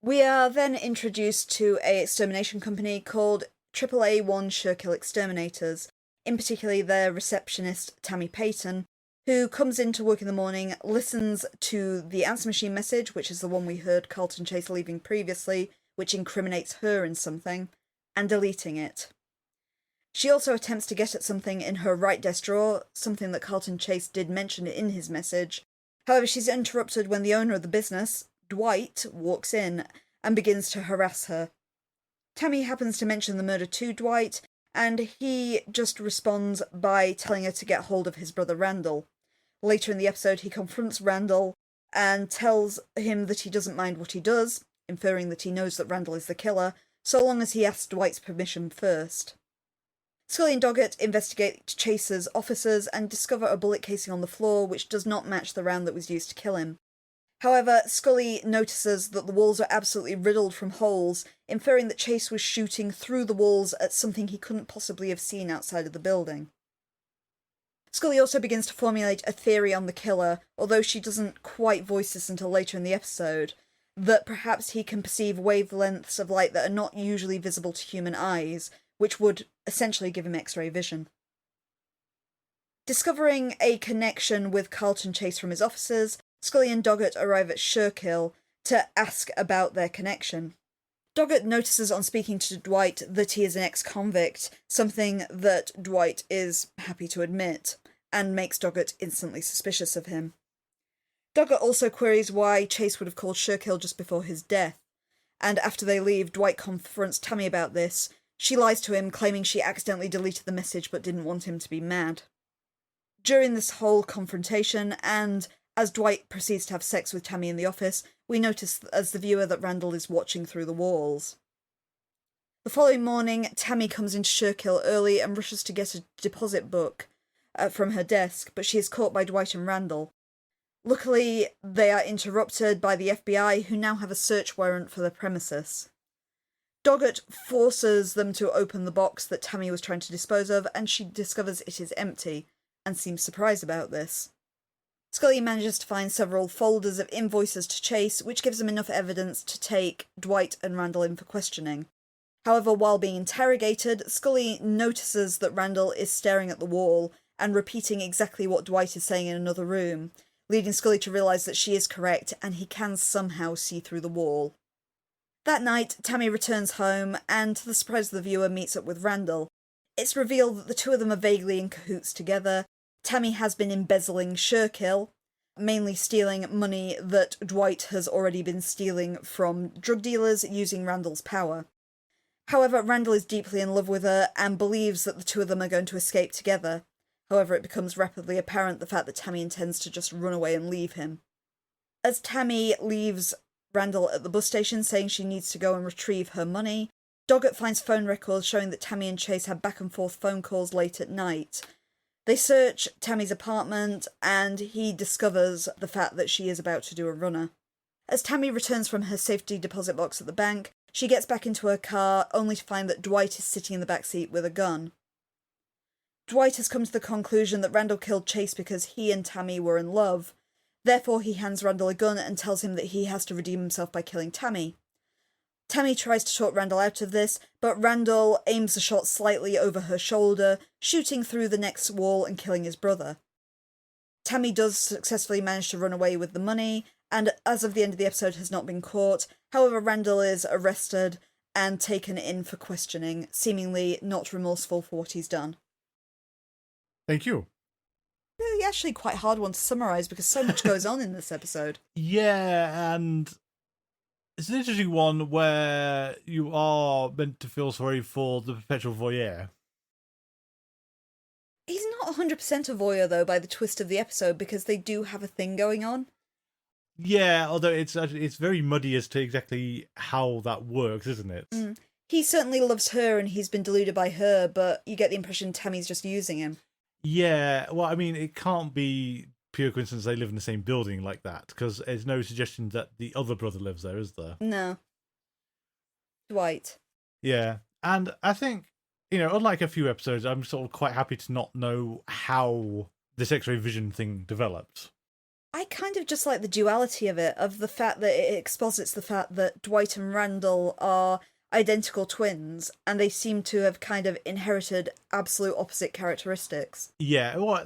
We are then introduced to an extermination company called AAA1 Surekill Exterminators, in particular their receptionist, Tammy Payton, who comes into work in the morning, listens to the answer machine message, which is the one we heard Carlton Chase leaving previously, which incriminates her in something, and deleting it. She also attempts to get at something in her right desk drawer, something that Carlton Chase did mention in his message. However, she's interrupted when the owner of the business, Dwight, walks in and begins to harass her. Tammy happens to mention the murder to Dwight, and he just responds by telling her to get hold of his brother Randall. Later in the episode, he confronts Randall and tells him that he doesn't mind what he does, inferring that he knows that Randall is the killer, so long as he asks Dwight's permission first. Scully and Doggett investigate Chase's officers and discover a bullet casing on the floor which does not match the round that was used to kill him. However, Scully notices that the walls are absolutely riddled from holes, inferring that Chase was shooting through the walls at something he couldn't possibly have seen outside of the building. Scully also begins to formulate a theory on the killer, although she doesn't quite voice this until later in the episode, that perhaps he can perceive wavelengths of light that are not usually visible to human eyes, which would essentially give him X-ray vision. Discovering a connection with Carlton Chase from his officers, Scully and Doggett arrive at Surekill to ask about their connection. Doggett notices on speaking to Dwight that he is an ex-convict, something that Dwight is happy to admit, and makes Doggett instantly suspicious of him. Doggett also queries why Chase would have called Surekill just before his death, and after they leave, Dwight confronts Tammy about this. She lies to him, claiming she accidentally deleted the message but didn't want him to be mad. During this whole confrontation, and as Dwight proceeds to have sex with Tammy in the office, we notice as the viewer that Randall is watching through the walls. The following morning, Tammy comes into Surekill early and rushes to get a deposit book from her desk, but she is caught by Dwight and Randall. Luckily, they are interrupted by the FBI, who now have a search warrant for the premises. Doggett forces them to open the box that Tammy was trying to dispose of, and she discovers it is empty, and seems surprised about this. Scully manages to find several folders of invoices to Chase, which gives them enough evidence to take Dwight and Randall in for questioning. However, while being interrogated, Scully notices that Randall is staring at the wall and repeating exactly what Dwight is saying in another room, leading Scully to realise that she is correct and he can somehow see through the wall. That night, Tammy returns home and, to the surprise of the viewer, meets up with Randall. It's revealed that the two of them are vaguely in cahoots together. Tammy has been embezzling Surekill, mainly stealing money that Dwight has already been stealing from drug dealers using Randall's power. However, Randall is deeply in love with her and believes that the two of them are going to escape together. However, it becomes rapidly apparent the fact that Tammy intends to just run away and leave him. As Tammy leaves Randall at the bus station saying she needs to go and retrieve her money, Doggett finds phone records showing that Tammy and Chase had back and forth phone calls late at night. They search Tammy's apartment and he discovers the fact that she is about to do a runner. As Tammy returns from her safety deposit box at the bank, she gets back into her car only to find that Dwight is sitting in the back seat with a gun. Dwight has come to the conclusion that Randall killed Chase because he and Tammy were in love. Therefore, he hands Randall a gun and tells him that he has to redeem himself by killing Tammy. Tammy tries to talk Randall out of this, but Randall aims the shot slightly over her shoulder, shooting through the next wall and killing his brother. Tammy does successfully manage to run away with the money, and as of the end of the episode has not been caught. However, Randall is arrested and taken in for questioning, seemingly not remorseful for what he's done. Thank you. Really, actually quite a hard one to summarise because so much goes on in this episode. Yeah, and it's an interesting one where you are meant to feel sorry for the perpetual voyeur. He's not 100% a voyeur, though, by the twist of the episode, because they do have a thing going on. Yeah, although it's very muddy as to exactly how that works, isn't it? He certainly loves her and he's been deluded by her, but you get the impression Tammy's just using him. Yeah, well, I mean, it can't be pure coincidence they live in the same building like that, because there's no suggestion that the other brother lives there, is there? No. Dwight. Yeah, and I think, unlike a few episodes, I'm sort of quite happy to not know how this X-ray vision thing developed. I kind of just like the duality of it, of the fact that it exposits the fact that Dwight and Randall are identical twins, and they seem to have kind of inherited absolute opposite characteristics. Yeah, well,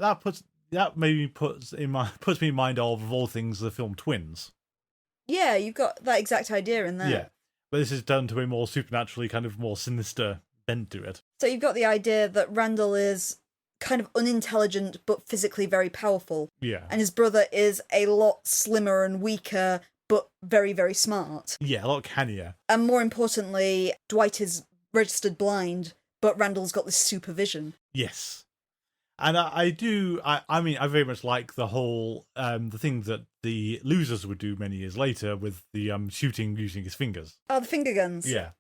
that maybe puts me in mind of all things, the film Twins. Yeah, you've got that exact idea in there. Yeah, but this is done to a more supernaturally, kind of more sinister bent to it. So you've got the idea that Randall is kind of unintelligent but physically very powerful. Yeah. And his brother is a lot slimmer and weaker but very, very smart. Yeah, a lot cannier. And more importantly, Dwight is registered blind, but Randall's got this supervision. Yes. And I very much like the whole, the thing that the losers would do many years later with the shooting using his fingers. Oh, the finger guns. Yeah.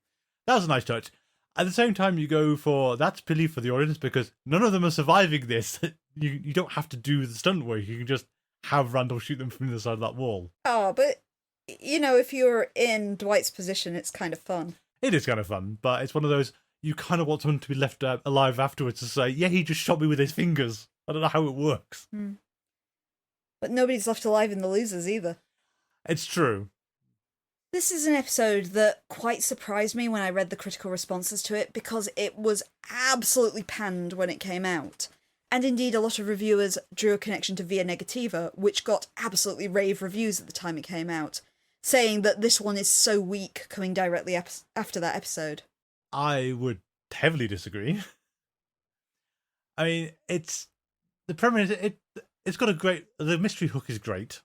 That was a nice touch. At the same time, you go for, that's pity for the audience, because none of them are surviving this. You don't have to do the stunt work. You can just have Randall shoot them from the side of that wall. Oh, but, if you're in Dwight's position, it's kind of fun. It is kind of fun, but it's one of those, you kind of want someone to be left alive afterwards to say, yeah, he just shot me with his fingers. I don't know how it works. But nobody's left alive in the losers either. It's true. This is an episode that quite surprised me when I read the critical responses to it, because it was absolutely panned when it came out. And indeed, a lot of reviewers drew a connection to Via Negativa, which got absolutely rave reviews at the time it came out, saying that this one is so weak coming directly after that episode. I would heavily disagree. I mean, the premise, it's got the mystery hook is great.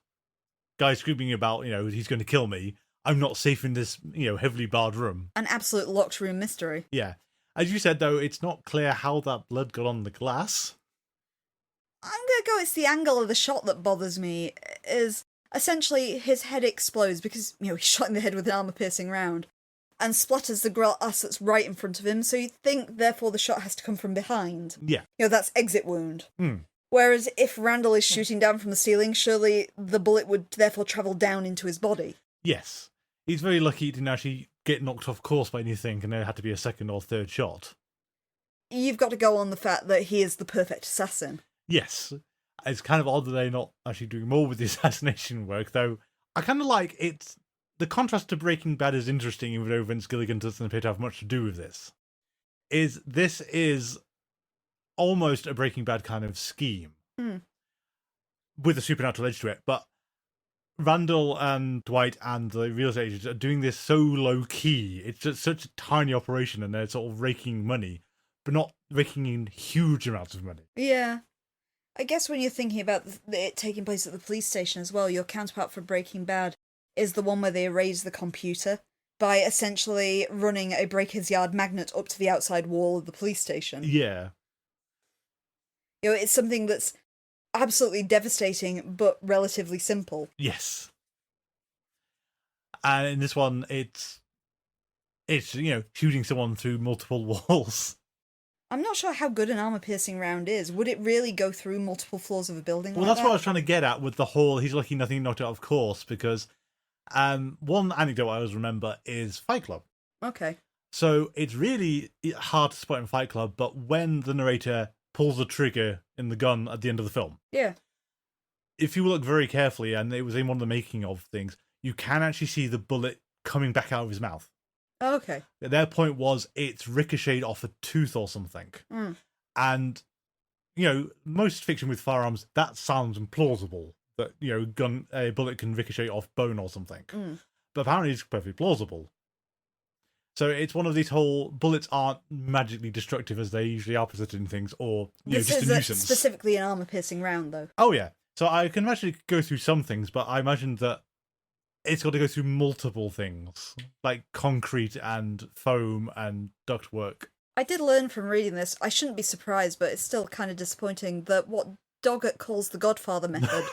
Guy screaming about, he's going to kill me. I'm not safe in this, heavily barred room. An absolute locked room mystery. Yeah. As you said, though, it's not clear how that blood got on the glass. I'm going to go, it's the angle of the shot that bothers me, is essentially his head explodes because, he's shot in the head with an armor-piercing round and splatters the glass that's right in front of him, so you think, therefore, the shot has to come from behind. Yeah. That's exit wound. Whereas if Randall is shooting down from the ceiling, surely the bullet would therefore travel down into his body. Yes. He's very lucky he didn't actually get knocked off course by anything, and there had to be a second or third shot. You've got to go on the fact that he is the perfect assassin. Yes. It's kind of odd that they're not actually doing more with the assassination work, though. I kind of like it. The contrast to Breaking Bad is interesting, even though Vince Gilligan doesn't appear to have much to do with this. This is almost a Breaking Bad kind of scheme. With a supernatural edge to it, but Randall and Dwight and the real estate agents are doing this so low key. It's just such a tiny operation, and they're sort of raking money, but not raking in huge amounts of money. Yeah. I guess when you're thinking about it taking place at the police station as well, your counterpart for Breaking Bad is the one where they erase the computer by essentially running a Breaker's Yard magnet up to the outside wall of the police station. Yeah. It's something that's absolutely devastating, but relatively simple. Yes. And in this one, it's shooting someone through multiple walls. I'm not sure how good an armor-piercing round is. Would it really go through multiple floors of a building Well, like that's that? what I was trying to get at with the whole he's lucky nothing knocked out of course, because one anecdote I always remember is Fight Club. Okay. So it's really hard to spot in Fight Club, but when the narrator pulls the trigger in the gun at the end of the film, Yeah. if you look very carefully, and it was in one of the making of things, you can actually see the bullet coming back out of his mouth. Oh, okay. Their point was it's ricocheted off a tooth or something. And, most fiction with firearms, that sounds implausible, that, a bullet can ricochet off bone or something. But apparently it's perfectly plausible. So it's one of these whole bullets aren't magically destructive as they usually are presented in things, or This just a is nuisance. specifically an armor-piercing round, though. Oh yeah. So I can imagine it go through some things, but I imagine that it's got to go through multiple things, like concrete and foam and ductwork. I did learn from reading this, I shouldn't be surprised, but it's still kind of disappointing that what Doggett calls the Godfather method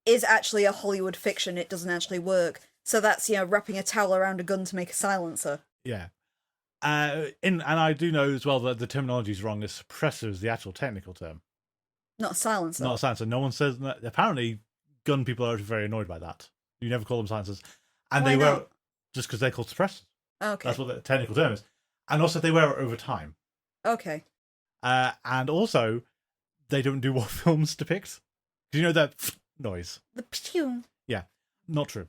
is actually a Hollywood fiction. It doesn't actually work. So that's, wrapping a towel around a gun to make a silencer. Yeah. And I do know as well that the terminology is wrong. A suppressor is the actual technical term, Not a silencer. not a silencer. No one says that. Apparently, gun people are very annoyed by that. You never call them silencers, and Why they wear not? just because they're called suppressors. Okay. That's what the technical term is, and also they wear it over time. Okay. And also they don't do what films depict. Do you know that noise? The pew. Yeah, not true.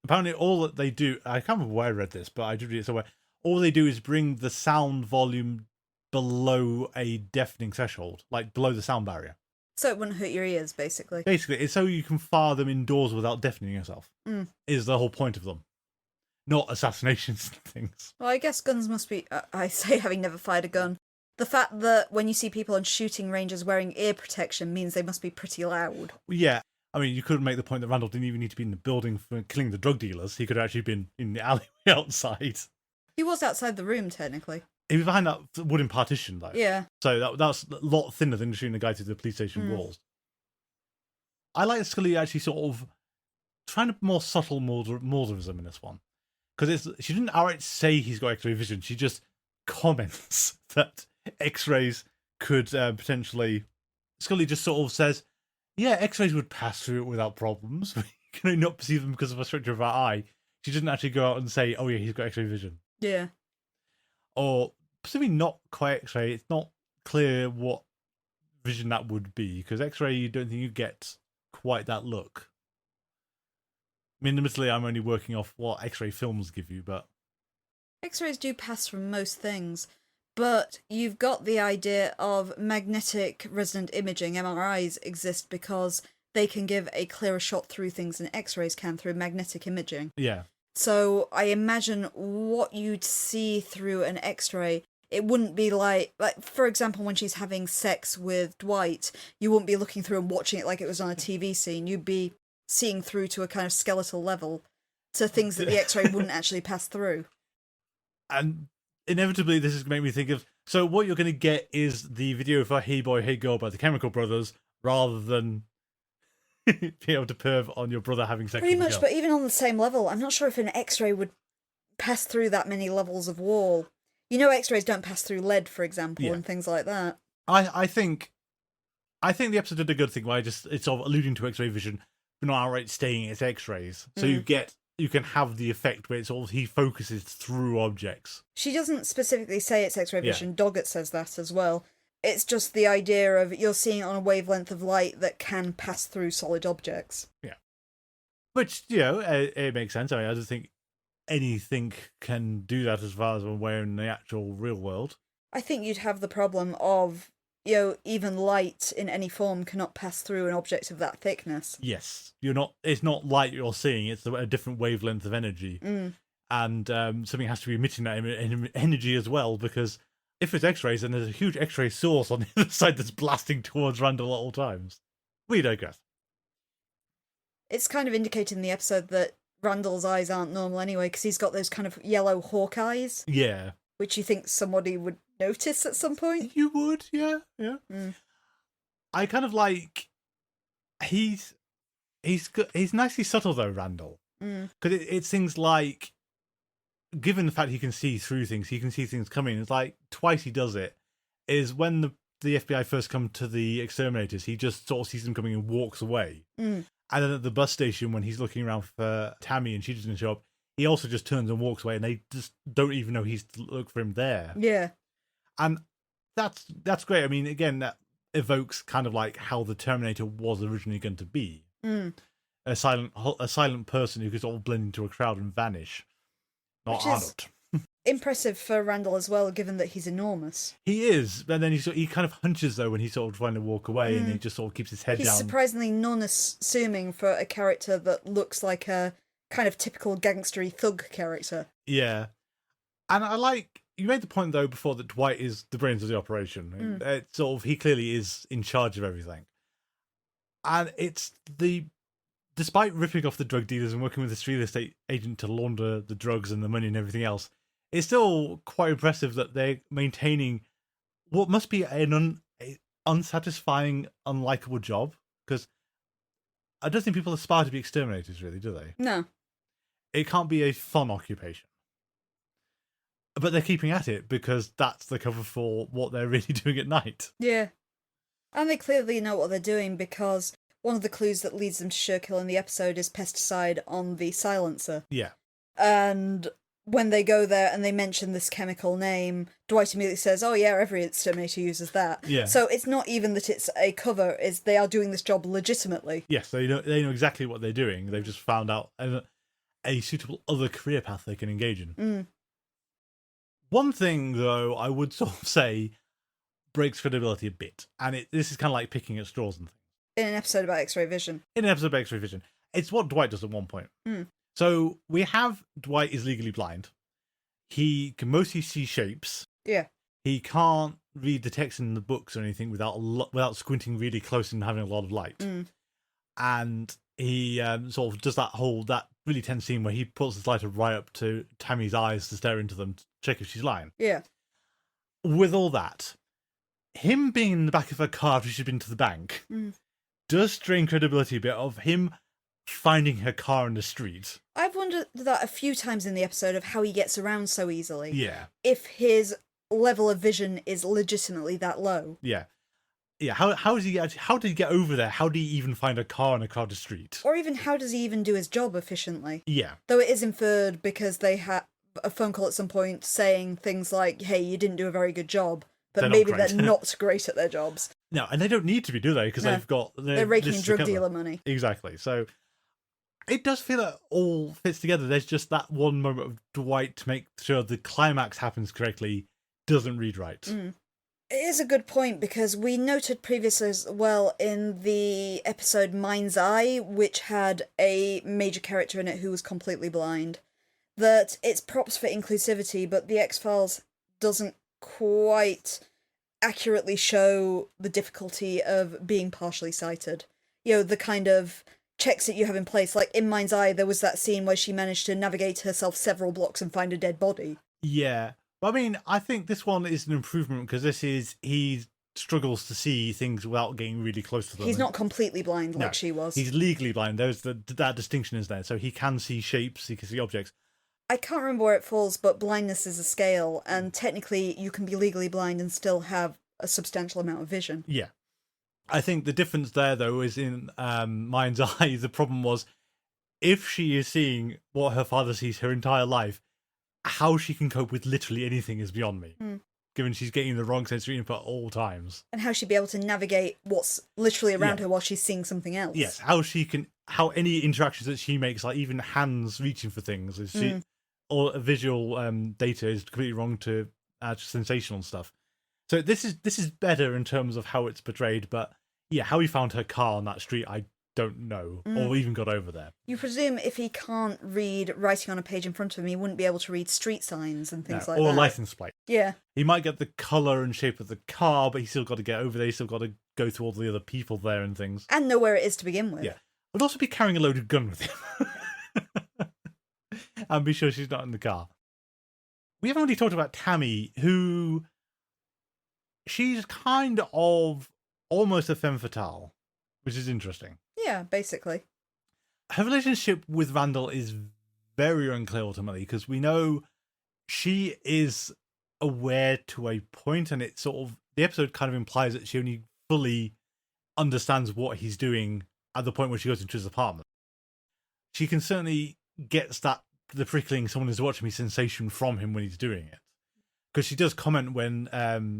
Apparently, all that they do, I can't remember where I read this, but I did read it somewhere. All they do is bring the sound volume below a deafening threshold, like below the sound barrier. So it wouldn't hurt your ears, basically. Basically, it's so you can fire them indoors without deafening yourself, is the whole point of them. Not assassinations and things. Well, I guess guns must be... I say having never fired a gun. The fact that when you see people on shooting ranges wearing ear protection means they must be pretty loud. Yeah. I mean, you could make the point that Randall didn't even need to be in the building for killing the drug dealers. He could have actually been in the alleyway outside. He was outside the room, technically. He was behind that wooden partition, though. Yeah. So that's a lot thinner than shooting the guy through the police station walls. I like Scully actually sort of trying to more subtle Mulderism in this one. Because she didn't outright say he's got X-ray vision. She just comments that X-rays could potentially... Scully just sort of says, yeah, X-rays would pass through it without problems. We can only not perceive them because of the structure of our eye. She didn't actually go out and say, oh yeah, he's got X-ray vision. Yeah. Or presumably not quite X-ray. It's not clear what vision that would be, because X-ray, you don't think you get quite that look. I mean, admittedly, I'm only working off what X-ray films give you, but... X-rays do pass from most things, but you've got the idea of magnetic resonant imaging. MRIs exist because they can give a clearer shot through things than X-rays can through magnetic imaging. Yeah. So I imagine what you'd see through an X-ray, it wouldn't be like, for example, when she's having sex with Dwight, you wouldn't be looking through and watching it like it was on a TV scene. You'd be seeing through to a kind of skeletal level to things that the X-ray wouldn't actually pass through. And inevitably, this is going to make me think of... So what you're going to get is the video for Hey Boy, Hey Girl by the Chemical Brothers, rather than being able to perv on your brother having sex Pretty with a much, girl. but even on the same level, I'm not sure if an X-ray would pass through that many levels of wall. You know, X-rays don't pass through lead, for example, and things like that. I think the episode did a good thing where it's sort of alluding to X-ray vision, but not outright saying it's X-rays. So you can have the effect where it's sort of he focuses through objects. She doesn't specifically say it's X-ray vision. Doggett says that as well. It's just the idea of you're seeing it on a wavelength of light that can pass through solid objects. Yeah. Which, you know, it makes sense. I mean, I don't think anything can do that as far as I'm aware in the actual real world. I think you'd have the problem of, you know, even light in any form cannot pass through an object of that thickness. Yes. It's not light you're seeing, it's a different wavelength of energy. And something has to be emitting that energy as well, because if it's X-rays, then there's a huge X-ray source on the other side that's blasting towards Randall at all times. We digress. It's kind of indicated in the episode that Randall's eyes aren't normal anyway, because he's got those kind of yellow hawk eyes. Yeah. Which you think somebody would notice at some point. You would, yeah. I kind of like... He's nicely subtle, though, Randall. Because it's things like... Given the fact he can see through things, he can see things coming. It's like twice he does it. Is when the FBI first come to the exterminators, he just sort of sees them coming and walks away. And then at the bus station, when he's looking around for Tammy and she doesn't show up, he also just turns and walks away, and they just don't even know he's to look for him there. Yeah. And that's great. I mean, again, that evokes kind of like how the Terminator was originally going to be. A silent person who could sort of blend into a crowd and vanish. Not Arnold. Impressive for Randall as well, given that he's enormous. He is, but then he kind of hunches though when he's sort of trying to walk away, and he just sort of keeps his head down. He's surprisingly non-assuming for a character that looks like a kind of typical gangstery thug character. Yeah, and I like you made the point though before that Dwight is the brains of the operation. It's sort of he clearly is in charge of everything, and it's despite ripping off the drug dealers and working with this real estate agent to launder the drugs and the money and everything else, it's still quite impressive that they're maintaining what must be an unsatisfying, unlikable job. Because I don't think people aspire to be exterminators, really, do they? No. It can't be a fun occupation. But they're keeping at it because that's the cover for what they're really doing at night. Yeah. And they clearly know what they're doing because one of the clues that leads them to Surekill in the episode is pesticide on the silencer. Yeah. And when they go there and they mention this chemical name, Dwight immediately says, oh yeah, every exterminator uses that. Yeah. So it's not even that it's a cover, it's they are doing this job legitimately. Yes, they know exactly what they're doing. They've just found out a suitable other career path they can engage in. Mm. One thing, though, I would sort of say breaks credibility a bit. And this is kind of like picking at straws and things. In an episode about X-ray vision. In an episode about X-ray vision. It's what Dwight does at one point. Mm. So we have Dwight is legally blind. He can mostly see shapes. Yeah. He can't read the text in the books or anything without squinting really close and having a lot of light. Mm. And he sort of does that really tense scene where he puts his lighter right up to Tammy's eyes to stare into them to check if she's lying. Yeah. With all that, him being in the back of her car after she's been to the bank does strain credibility a bit of him finding her car in the street. I've wondered that a few times in the episode of how he gets around so easily. Yeah. If his level of vision is legitimately that low. Yeah. Yeah, how did he get over there? How did he even find a car on a crowded street? Or even how does he even do his job efficiently? Yeah. Though it is inferred because they had a phone call at some point saying things like, hey, you didn't do a very good job. But maybe they're not great at their jobs. No, and they don't need to be, do they? Because they've got... They're raking in drug dealer money. Exactly. So it does feel like all fits together. There's just that one moment of Dwight to make sure the climax happens correctly doesn't read right. Mm. It is a good point because we noted previously as well in the episode Mind's Eye, which had a major character in it who was completely blind, that it's props for inclusivity, but the X-Files doesn't quite accurately show the difficulty of being partially sighted. You know, the kind of checks that you have in place. Like in Mind's Eye, there was that scene where she managed to navigate herself several blocks and find a dead body. Yeah. I mean, I think this one is an improvement because he struggles to see things without getting really close to them. He's not completely blind like she was. He's legally blind. That distinction is there. So he can see shapes, he can see objects. I can't remember where it falls, but blindness is a scale, and technically you can be legally blind and still have a substantial amount of vision. Yeah. I think the difference there, though, is in Mind's Eye, the problem was if she is seeing what her father sees her entire life, how she can cope with literally anything is beyond me, given she's getting the wrong sensory input at all times. And how she'd be able to navigate what's literally around her while she's seeing something else. Yes, how any interactions that she makes, like even hands reaching for things, or visual data is completely wrong to sensational stuff. So this is better in terms of how it's portrayed, but yeah, how he found her car on that street, I don't know, or even got over there. You presume if he can't read writing on a page in front of him, he wouldn't be able to read street signs and things like that. Or license plate. Yeah. He might get the colour and shape of the car, but he's still got to get over there. He's still got to go through all the other people there and things. And know where it is to begin with. Yeah. Would also be carrying a loaded gun with him. And be sure she's not in the car. We haven't really talked about Tammy, who... she's kind of almost a femme fatale, which is interesting. Yeah, basically. Her relationship with Randall is very unclear ultimately, because we know she is aware to a point, and it sort of... the episode kind of implies that she only fully understands what he's doing at the point where she goes into his apartment. She can certainly gets the prickling someone is watching me sensation from him when he's doing it. Because she does comment when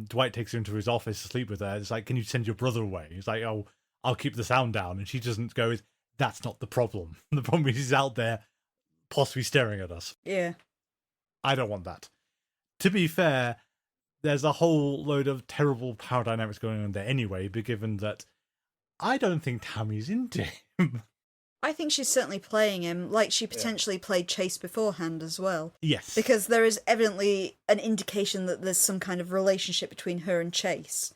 Dwight takes her into his office to sleep with her. It's like, can you send your brother away? He's like, oh, I'll keep the sound down. And she doesn't go, that's not the problem. The problem is he's out there possibly staring at us. Yeah. I don't want that. To be fair, there's a whole load of terrible power dynamics going on there anyway, but given that I don't think Tammy's into him. I think she's certainly playing him, like she potentially played Chase beforehand as well. Yes. Because there is evidently an indication that there's some kind of relationship between her and Chase.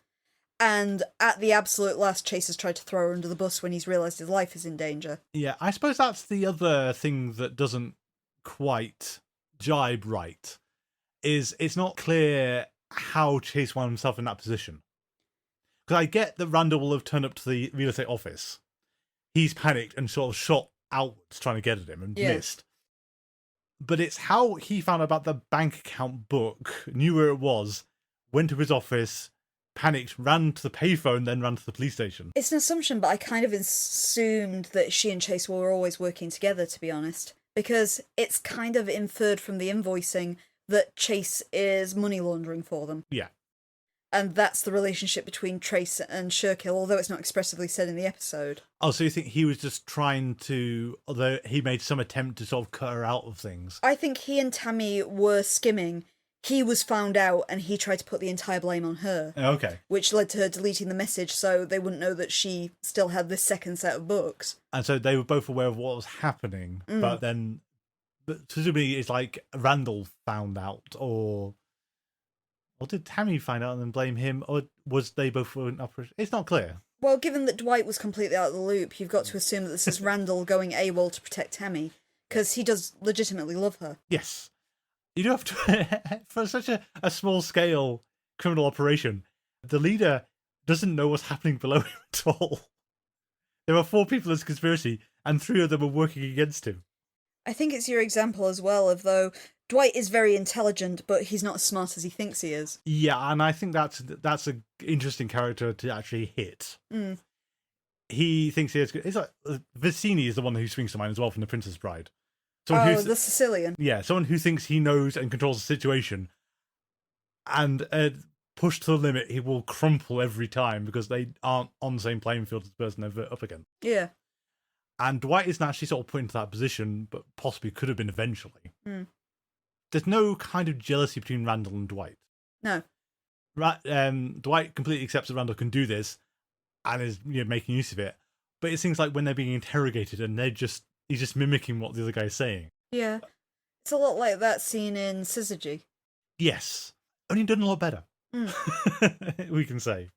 And at the absolute last, Chase has tried to throw her under the bus when he's realised his life is in danger. Yeah, I suppose that's the other thing that doesn't quite jibe right, is it's not clear how Chase wound himself in that position. Because I get that Randall will have turned up to the real estate office. He's panicked and sort of shot outwards trying to get at him and missed. But it's how he found out about the bank account book, knew where it was, went to his office, panicked, ran to the payphone, then ran to the police station. It's an assumption, but I kind of assumed that she and Chase were always working together, to be honest. Because it's kind of inferred from the invoicing that Chase is money laundering for them. Yeah. And that's the relationship between Trace and Surekill, although it's not expressively said in the episode. Oh, so you think he was just trying to, although he made some attempt to sort of cut her out of things? I think he and Tammy were skimming. He was found out and he tried to put the entire blame on her. Okay. Which led to her deleting the message so they wouldn't know that she still had this second set of books. And so they were both aware of what was happening, but then presumably it's like Randall found out, or did Tammy find out and then blame him, or was they both in operation? It's not clear. Well, given that Dwight was completely out of the loop, you've got to assume that this is Randall going AWOL to protect Tammy, because he does legitimately love her. Yes. You do have to, for such a small scale criminal operation, the leader doesn't know what's happening below him at all. There are 4 people in this conspiracy, and 3 of them are working against him. I think it's your example as well of, though, Dwight is very intelligent, but he's not as smart as he thinks he is. Yeah, and I think that's an interesting character to actually hit. He thinks he is good. It's like Vicini is the one who swings to mind as well from The Princess Bride. The Sicilian. Yeah, someone who thinks he knows and controls the situation, and pushed to the limit, he will crumple every time because they aren't on the same playing field as the person they're up against. Yeah. And Dwight isn't actually sort of put into that position, but possibly could have been eventually. There's no kind of jealousy between Randall and Dwight. No. Dwight completely accepts that Randall can do this and is making use of it. But it seems like when they're being interrogated and he's just mimicking what the other guy's saying. Yeah. It's a lot like that scene in Syzygy. Yes. Only done a lot better. We can say.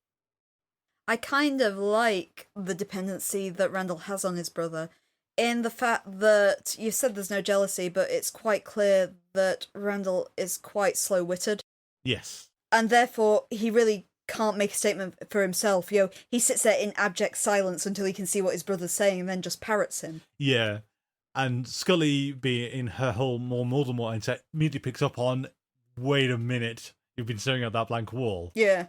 I kind of like the dependency that Randall has on his brother, in the fact that you said there's no jealousy, but it's quite clear that Randall is quite slow-witted. Yes. And therefore, he really can't make a statement for himself. He sits there in abject silence until he can see what his brother's saying and then just parrots him. Yeah. And Scully, being in her whole more Voldemort mindset, immediately picks up on, wait a minute, you've been staring at that blank wall. Yeah.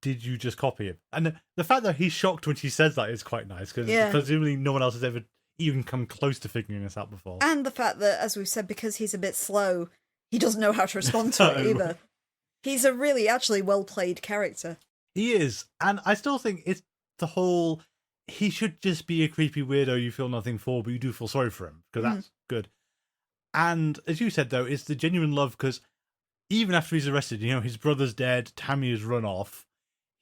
Did you just copy him? And the fact that he's shocked when she says that is quite nice, because presumably no one else has ever even come close to figuring this out before. And the fact that, as we've said, because he's a bit slow, he doesn't know how to respond to it either. He's a really, actually well-played character. He is. And I still think it's the whole, he should just be a creepy weirdo you feel nothing for, but you do feel sorry for him, because that's good. And as you said, though, it's the genuine love, because even after he's arrested, his brother's dead, Tammy has run off,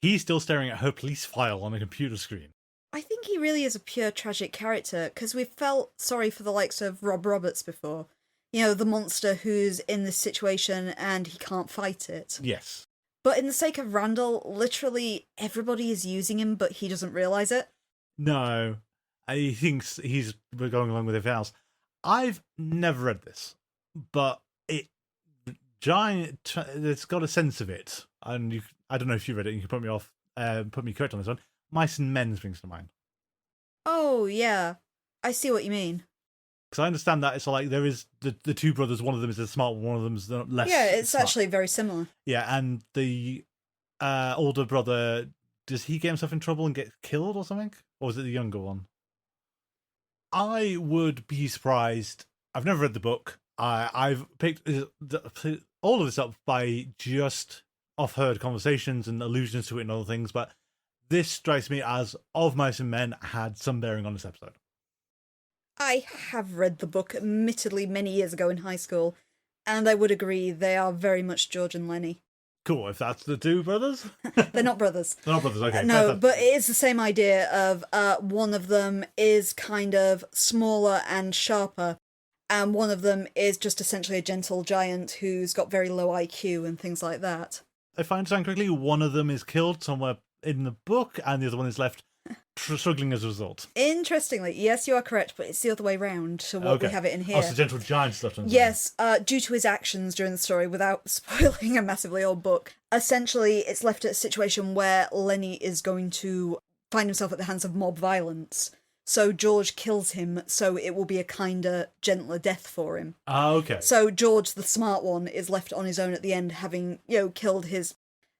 he's still staring at her police file on a computer screen. I think he really is a pure tragic character, because we've felt sorry for the likes of Rob Roberts before. The monster who's in this situation and he can't fight it. Yes. But in the sake of Randall, literally everybody is using him, but he doesn't realise it. No. He thinks he's going along with everything else. I've never read this, but it's got a sense of it. And I don't know if you read it, you can put me correct on this one. Mice and Men springs to mind. Oh, yeah. I see what you mean. Because I understand that it's like there is the 2 brothers, one of them is the smart one of them is the less Yeah, it's smart. actually very similar. Yeah, and the older brother, does he get himself in trouble and get killed or something? Or is it the younger one? I would be surprised. I've never read the book. I've picked all of this up by just off-heard conversations and allusions to it and other things, but this strikes me as Of Mice and Men had some bearing on this episode. I have read the book, admittedly many years ago in high school, and I would agree they are very much George and Lenny. Cool, if that's the 2 brothers. They're not brothers. They're not brothers, okay. No, but it is the same idea of one of them is kind of smaller and sharper, and one of them is just essentially a gentle giant who's got very low IQ and things like that. If I understand correctly, one of them is killed somewhere in the book, and the other one is left struggling as a result. Interestingly, yes, you are correct, but it's the other way round to what we have it in here. Oh, so Gentle Giant's left on. Yes, due to his actions during the story, without spoiling a massively old book, essentially it's left at a situation where Lenny is going to find himself at the hands of mob violence. So George kills him, so it will be a kinder, gentler death for him. Ah, okay. So George, the smart one, is left on his own at the end, having, killed his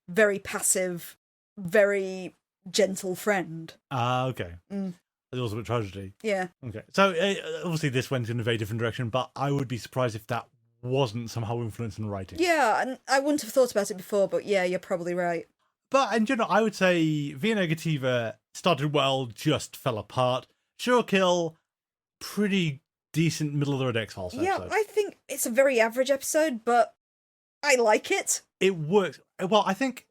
very passive, very gentle friend. Ah, okay. Mm. It's also a tragedy. Yeah. Okay. So, obviously this went in a very different direction, but I would be surprised if that wasn't somehow influencing the writing. Yeah, and I wouldn't have thought about it before, but yeah, you're probably right. But in general, I would say Via Negativa started well, just fell apart. Surekill, pretty decent middle of the road X-Files episode. I think it's a very average episode, but I like it. It works. Well, I think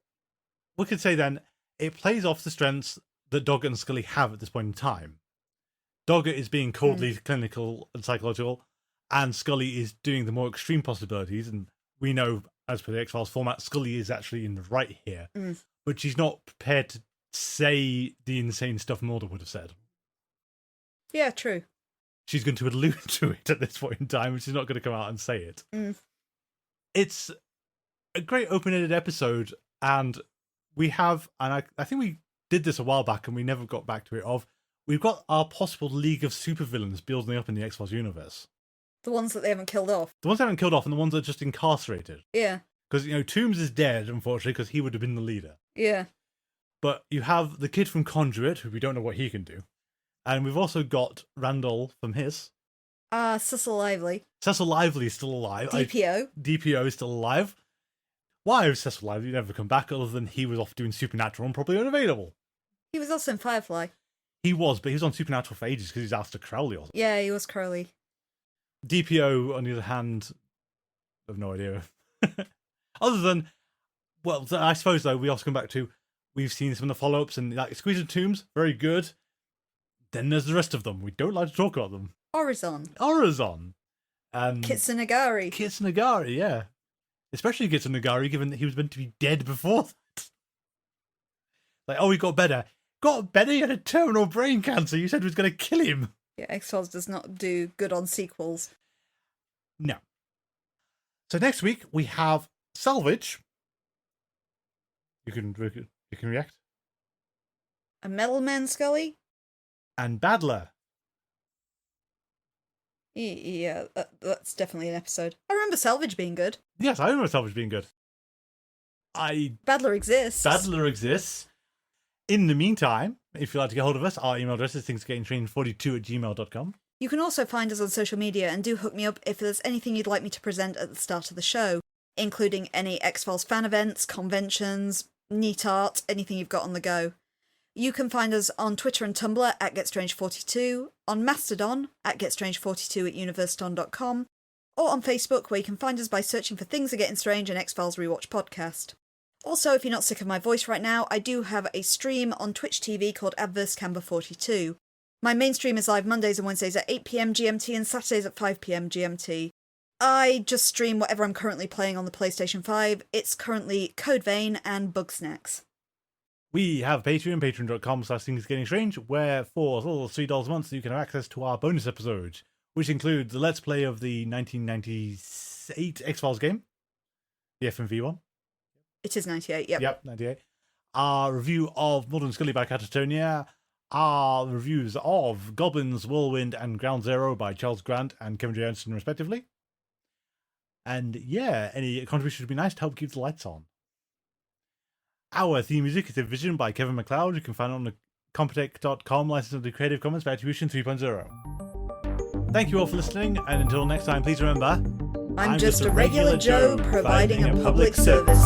we could say then it plays off the strengths that Doggett and Scully have at this point in time. Doggett is being coldly clinical and psychological, and Scully is doing the more extreme possibilities. And we know, as per the X-Files format, Scully is actually in the right here, but she's not prepared to say the insane stuff Mulder would have said. Yeah, true. She's going to allude to it at this point in time, but she's not going to come out and say it. It's a great open-ended episode, and we have, and I think we did this a while back and we never got back to it, we've got our possible League of Supervillains building up in the X-Files universe. The ones that they haven't killed off. The ones that haven't killed off and the ones that are just incarcerated. Yeah. Because, Toombs is dead, unfortunately, because he would have been the leader. Yeah. But you have the kid from Conduit, who we don't know what he can do. And we've also got Randall from Hiss. Cecil Lively. Cecil Lively is still alive. DPO. DPO is still alive. Why has Cecil Lively never come back other than he was off doing Supernatural and probably unavailable? He was also in Firefly. He was, but he was on Supernatural for ages because he's Alistair Crowley or something. Yeah, he was Crowley. DPO, on the other hand, I have no idea. Other than, well, I suppose, though, we also come back to, we've seen some of the follow-ups, and like Squeeze and Tombs, very good. Then there's the rest of them. We don't like to talk about them. Orazon. And Kitsunagari. Kitsunagari, yeah. Especially Kitsunagari, given that he was meant to be dead before that. Like, oh, he got better. Got better? He had a terminal brain cancer. You said it was going to kill him. Yeah, X-Files does not do good on sequels. No. So next week, we have Salvage. You can react. A Metal Man Scully? And Badler. Yeah, that's definitely an episode. I remember Salvage being good. Yes, I remember Salvage being good. Badler exists. Badler exists. In the meantime, if you'd like to get hold of us, our email address is thingsgettingtrained42@gmail.com. You can also find us on social media, and do hook me up if there's anything you'd like me to present at the start of the show, including any X-Files fan events, conventions, neat art, anything you've got on the go. You can find us on Twitter and Tumblr at GetStrange42, on Mastodon at GetStrange42@universeton.com, or on Facebook, where you can find us by searching for Things Are Getting Strange and X-Files Rewatch Podcast. Also, if you're not sick of my voice right now, I do have a stream on Twitch TV called Adverse Camber 42. My main stream is live Mondays and Wednesdays at 8 PM GMT and Saturdays at 5 PM GMT. I just stream whatever I'm currently playing on the PlayStation 5. It's currently Code Vein and Bugsnax. We have Patreon, patreon.com/thingsgettingstrange, where for as little as $3 a month you can have access to our bonus episodes, which include the Let's Play of the 1998 X-Files game, the FMV one. It is 98, yep. Yep, 98. Our review of Mulder and Scully by Catatonia, our reviews of Goblins, Whirlwind, and Ground Zero by Charles Grant and Kevin J. Anderson, respectively. And yeah, any contribution would be nice to help keep the lights on. Our theme music is a Vision by Kevin MacLeod. You can find it on the Compotech.com, licensed under Creative Commons by Attribution 3.0. Thank you all for listening, and until next time, please remember, I'm just a regular Joe providing a public service.